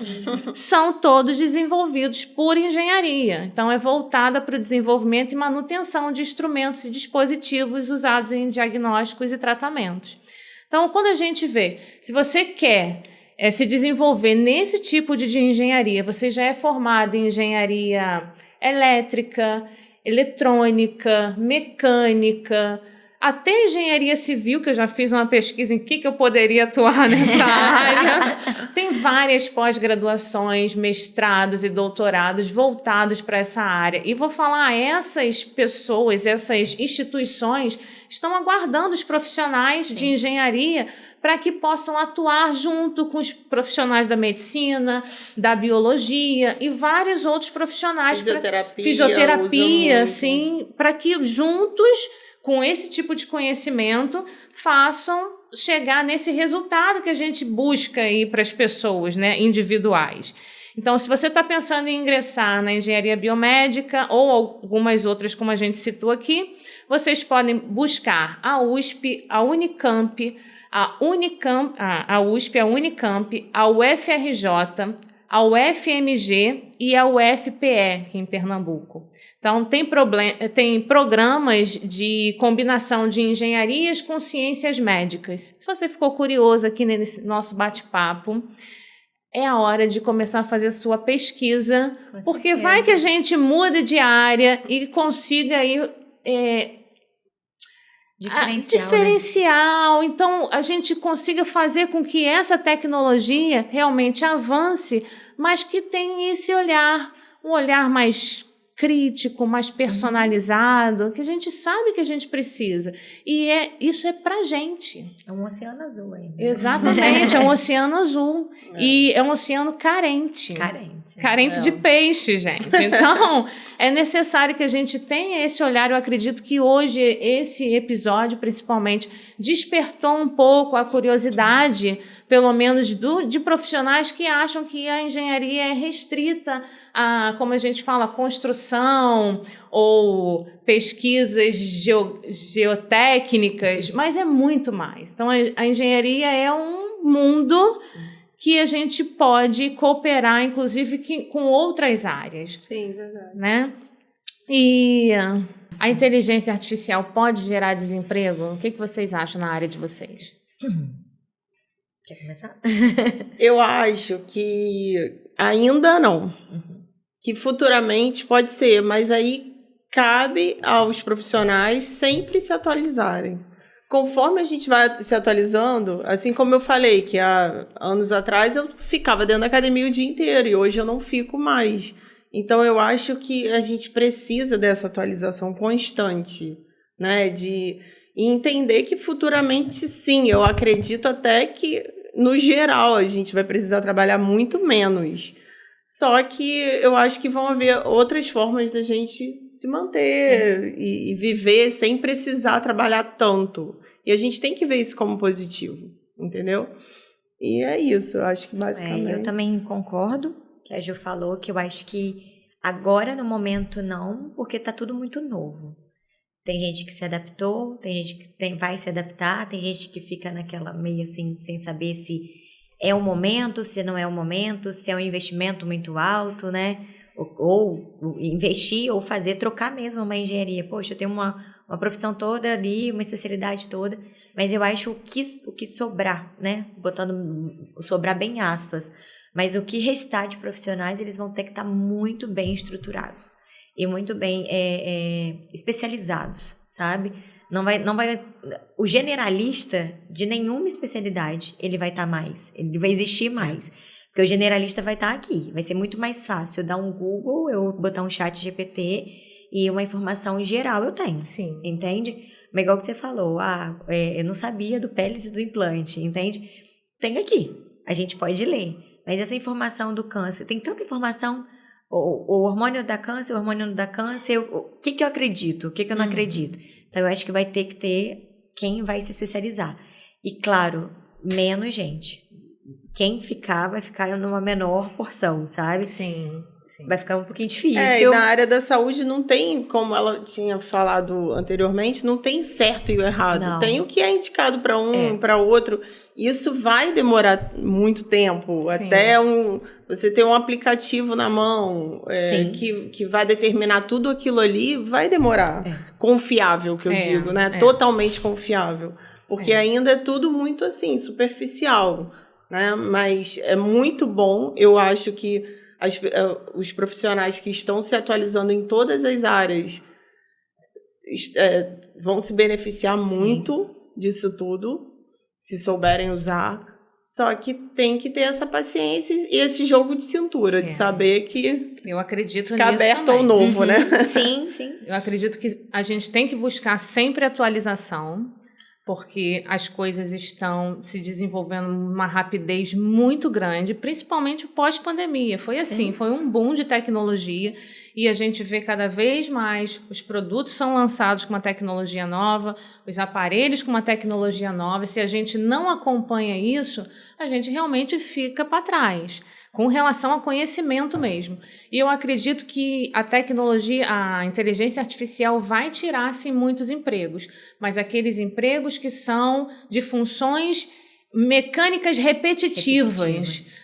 são todos desenvolvidos por engenharia. Então, é voltada para o desenvolvimento e manutenção de instrumentos e dispositivos usados em diagnósticos e tratamentos. Então, quando a gente vê, se você quer se desenvolver nesse tipo de engenharia, você já é formado em engenharia elétrica, eletrônica, mecânica, até engenharia civil, que eu já fiz uma pesquisa em que eu poderia atuar nessa área. Tem várias pós-graduações, mestrados e doutorados voltados para essa área. E vou falar, essas pessoas, essas instituições estão aguardando os profissionais de engenharia para que possam atuar junto com os profissionais da medicina, da biologia e vários outros profissionais. Fisioterapia, sim, para que juntos, com esse tipo de conhecimento, façam chegar nesse resultado que a gente busca aí para as pessoas, né, individuais. Então, se você está pensando em ingressar na engenharia biomédica ou algumas outras, como a gente citou aqui, vocês podem buscar a USP, a Unicamp, a USP, a Unicamp, a UFRJ, a UFMG e a UFPE, aqui em Pernambuco. Então, tem programas de combinação de engenharias com ciências médicas. Se você ficou curioso aqui nesse nosso bate-papo, é a hora de começar a fazer sua pesquisa, porque vai que a gente muda de área e consiga aí, diferencial. Né? Então, a gente consiga fazer com que essa tecnologia realmente avance, mas que tenha esse olhar, um olhar mais crítico, mais personalizado, que a gente sabe que a gente precisa. E isso é pra gente. É um oceano azul aí. Né? Exatamente, é um oceano azul. E é um oceano carente. Carente de peixe, gente. Então, é necessário que a gente tenha esse olhar. Eu acredito que hoje, esse episódio, principalmente, despertou um pouco a curiosidade, pelo menos de profissionais que acham que a engenharia é restrita a, como a gente fala, construção ou pesquisas geotécnicas, mas é muito mais. Então, a engenharia é um mundo que a gente pode cooperar, inclusive, com outras áreas. Sim, verdade. Né? E a inteligência artificial pode gerar desemprego? O que vocês acham na área de vocês? Quer começar? Eu acho que ainda não. Que futuramente pode ser, mas aí cabe aos profissionais sempre se atualizarem. Conforme a gente vai se atualizando, assim como eu falei, que há anos atrás eu ficava dentro da academia o dia inteiro e hoje eu não fico mais. Então eu acho que a gente precisa dessa atualização constante, né? De entender que futuramente, sim, eu acredito até que, no geral, a gente vai precisar trabalhar muito menos. Só que eu acho que vão haver outras formas da gente se manter e viver sem precisar trabalhar tanto. E a gente tem que ver isso como positivo, entendeu? E é isso, eu acho que basicamente... eu também concordo que a Ju falou, que eu acho que agora, no momento, não, porque tá tudo muito novo. Tem gente que se adaptou, tem gente que vai se adaptar, tem gente que fica naquela meio assim, sem saber se é o momento, se não é o momento, se é um investimento muito alto, né? Ou investir, ou trocar mesmo uma engenharia. Poxa, eu tenho uma profissão toda ali, uma especialidade toda, mas eu acho o que sobrar, né? Botando sobrar bem aspas, mas o que restar de profissionais, eles vão ter que estar muito bem estruturados e muito bem especializados, sabe? Não vai, o generalista de nenhuma especialidade, ele vai vai existir mais. Porque o generalista vai estar aqui. Vai ser muito mais fácil eu dar um Google, eu botar um chat GPT e uma informação geral eu tenho. Sim. Entende? Mas igual que você falou, eu não sabia do pélvice e do implante, entende? Tem aqui. A gente pode ler. Mas essa informação do câncer, tem tanta informação, o hormônio da câncer, o hormônio não dá câncer, o que eu acredito, o que eu não acredito. Então, eu acho que vai ter que ter quem vai se especializar. E, claro, menos gente. Quem vai ficar numa menor porção, sabe? Sim. Vai ficar um pouquinho difícil. E na área da saúde não tem, como ela tinha falado anteriormente, não tem certo e o errado. Não. Tem o que é indicado para um, para outro. Isso vai demorar muito tempo. Sim. Até você ter um aplicativo na mão que vai determinar tudo aquilo ali, vai demorar. Confiável, que eu digo, né? Totalmente confiável. Porque ainda é tudo muito assim, superficial, né? Mas é muito bom, eu acho que os profissionais que estão se atualizando em todas as áreas vão se beneficiar muito disso tudo, se souberem usar. Só que tem que ter essa paciência e esse jogo de cintura, de saber que eu acredito ficar nisso aberto também. ao novo, né? Sim. Eu acredito que a gente tem que buscar sempre atualização, porque as coisas estão se desenvolvendo numa rapidez muito grande, principalmente pós-pandemia. Foi assim, foi um boom de tecnologia e a gente vê cada vez mais os produtos são lançados com uma tecnologia nova, os aparelhos com uma tecnologia nova. Se a gente não acompanha isso, a gente realmente fica para trás, com relação ao conhecimento mesmo. E eu acredito que a tecnologia, a inteligência artificial vai tirar, sim, muitos empregos, mas aqueles empregos que são de funções mecânicas repetitivas.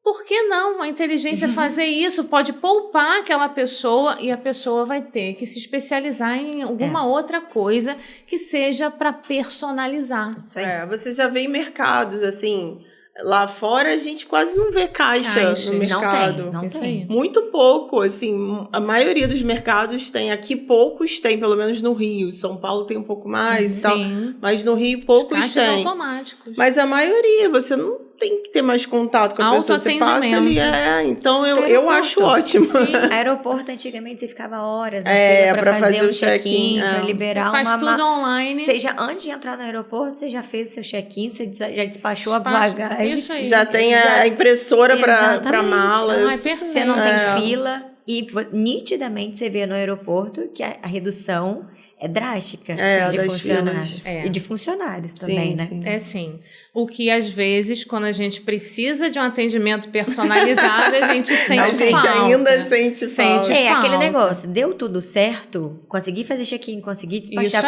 Por que não a inteligência fazer isso? Pode poupar aquela pessoa e a pessoa vai ter que se especializar em alguma outra coisa que seja para personalizar. Isso aí. Você já vê em mercados, assim... Lá fora a gente quase não vê caixa no mercado. Não tem. Muito pouco, assim, a maioria dos mercados tem, aqui poucos tem, pelo menos no Rio. São Paulo tem um pouco mais e tal, mas no Rio poucos tem. Automáticos. Mas a maioria, você não tem que ter mais contato com a pessoa, você passa ali, então eu acho ótimo. Sim. Aeroporto, antigamente, você ficava horas na fila pra fazer o check-in, pra liberar você faz tudo online. Seja antes de entrar no aeroporto, você já fez o seu check-in, você já despachou a bagagem. Isso aí. Já tem a impressora pra malas. Você não tem fila e nitidamente você vê no aeroporto que a redução é drástica de funcionários. E de funcionários também, né? Sim. Sim. O que, às vezes, quando a gente precisa de um atendimento personalizado, a gente sente falta. A gente ainda sente falta. Aquele negócio. Deu tudo certo, consegui fazer check-in, consegui despachar,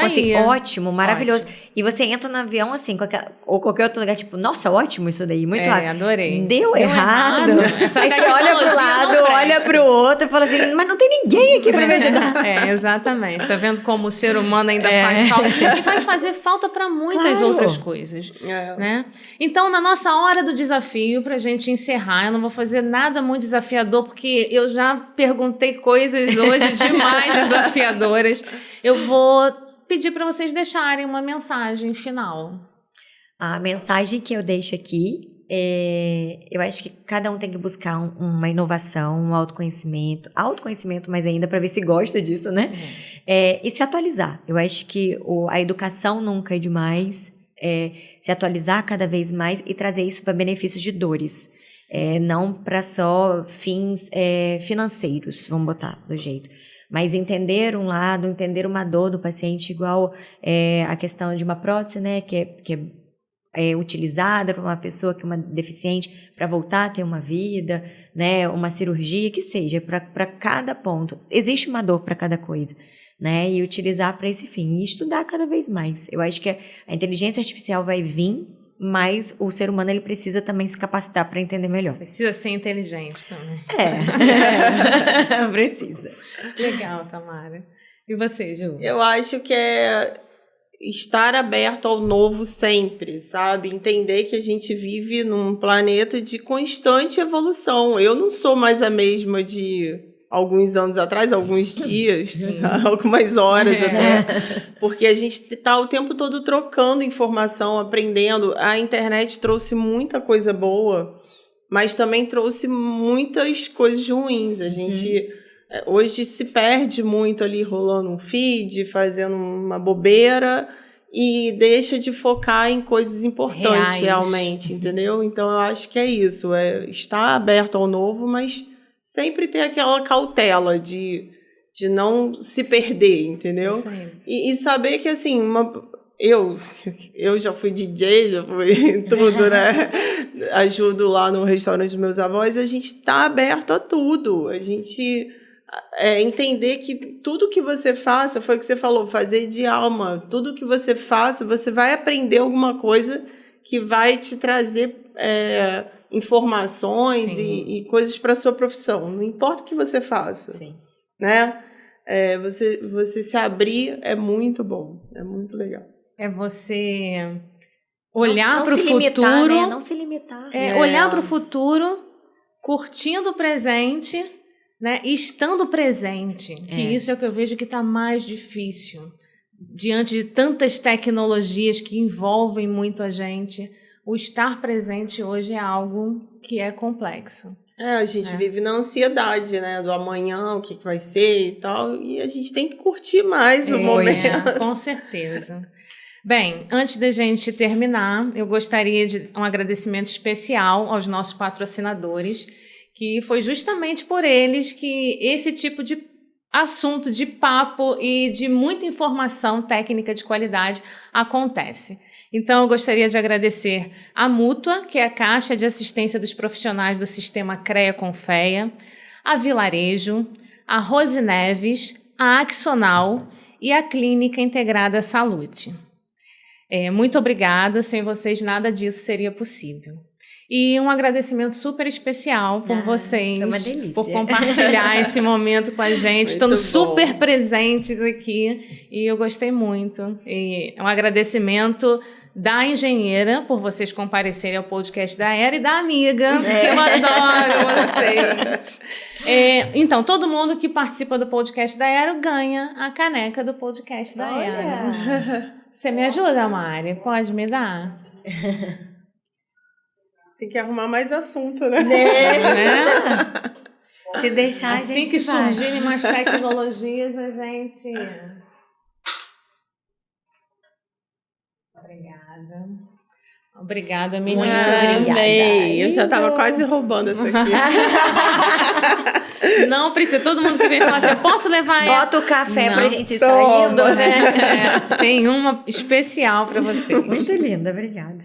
ótimo, maravilhoso. Ótimo. E você entra no avião, assim, ou qualquer outro lugar, tipo, nossa, ótimo isso daí, muito rápido. Adorei. Deu errado. Aí você olha pro lado, olha pro outro e fala assim, mas não tem ninguém aqui pra me ajudar. Exatamente. Tá vendo como o ser humano ainda faz falta? E vai fazer falta para muitas outras coisas. Né? Então, na nossa hora do desafio, pra gente encerrar, eu não vou fazer nada muito desafiador, porque eu já perguntei coisas hoje demais desafiadoras. Eu vou pedir para vocês deixarem uma mensagem final. A mensagem que eu deixo aqui eu acho que cada um tem que buscar uma inovação, um autoconhecimento, mas ainda para ver se gosta disso, né? E se atualizar. Eu acho que a educação nunca é demais, se atualizar cada vez mais e trazer isso para benefícios de dores, não para só fins financeiros, vamos botar do jeito. Mas entender um lado, entender uma dor do paciente, igual a questão de uma prótese, né, que é utilizada para uma pessoa que é uma deficiente para voltar a ter uma vida, né, uma cirurgia, que seja, para cada ponto. Existe uma dor para cada coisa, né, e utilizar para esse fim, e estudar cada vez mais. Eu acho que a inteligência artificial vai vir, mas o ser humano ele precisa também se capacitar para entender melhor. Precisa ser inteligente também. Precisa. Legal, Tamara. E você, Ju? Eu acho que é estar aberto ao novo sempre, sabe? Entender que a gente vive num planeta de constante evolução. Eu não sou mais a mesma de alguns anos atrás, alguns dias, algumas horas até, porque a gente está o tempo todo trocando informação, aprendendo. A internet trouxe muita coisa boa, mas também trouxe muitas coisas ruins. A gente hoje se perde muito ali rolando um feed, fazendo uma bobeira e deixa de focar em coisas importantes realmente, entendeu? Então eu acho que é isso, é estar aberto ao novo, mas sempre ter aquela cautela de não se perder, entendeu? E saber que assim, eu já fui DJ, já fui tudo, né? Ajudo lá no restaurante dos meus avós, a gente está aberto a tudo, a gente entender que tudo que você faça, foi o que você falou, fazer de alma, tudo que você faça, você vai aprender alguma coisa que vai te trazer informações e coisas para a sua profissão, não importa o que você faça, né? Você se abrir é muito bom, é muito legal. É você olhar para o futuro, limitar, né? Não se limitar. Olhar para o futuro, curtindo o presente, né? E estando presente, que isso é o que eu vejo que está mais difícil. Diante de tantas tecnologias que envolvem muito a gente, o estar presente hoje é algo que é complexo. A gente vive na ansiedade, né? Do amanhã, o que vai ser e tal, e a gente tem que curtir mais o momento. Com certeza. Bem, antes da gente terminar, eu gostaria de um agradecimento especial aos nossos patrocinadores, que foi justamente por eles que esse tipo de assunto, de papo e de muita informação técnica de qualidade acontece. Então, eu gostaria de agradecer a Mútua, que é a Caixa de Assistência dos Profissionais do Sistema CREA-CONFEA, a Vilarejo, a Rose Neves, a Axonal e a Clínica Integrada Salute. Muito obrigada, sem vocês nada disso seria possível. E um agradecimento super especial por vocês, por compartilhar esse momento com a gente, estando super presentes aqui, e eu gostei muito. E um agradecimento da engenheira, por vocês comparecerem ao podcast da Aero, e da amiga, eu adoro vocês. Então, todo mundo que participa do podcast da Aero ganha a caneca do podcast da Aero. Você me ajuda, Mari? Pode me dar? Tem que arrumar mais assunto, né? Se deixar, assim a gente que vai. surgirem mais tecnologias, a gente... Obrigada, menina. Muito obrigada. Amei. Eu já estava quase roubando essa aqui. Não precisa, todo mundo que vem falar assim, eu posso levar essa? Bota o café pra gente ir saindo, né? Tem uma especial para vocês. Muito linda, obrigada.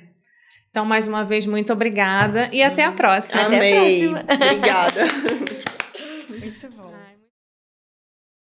Então, mais uma vez, muito obrigada e até a próxima. Até a próxima. Obrigada.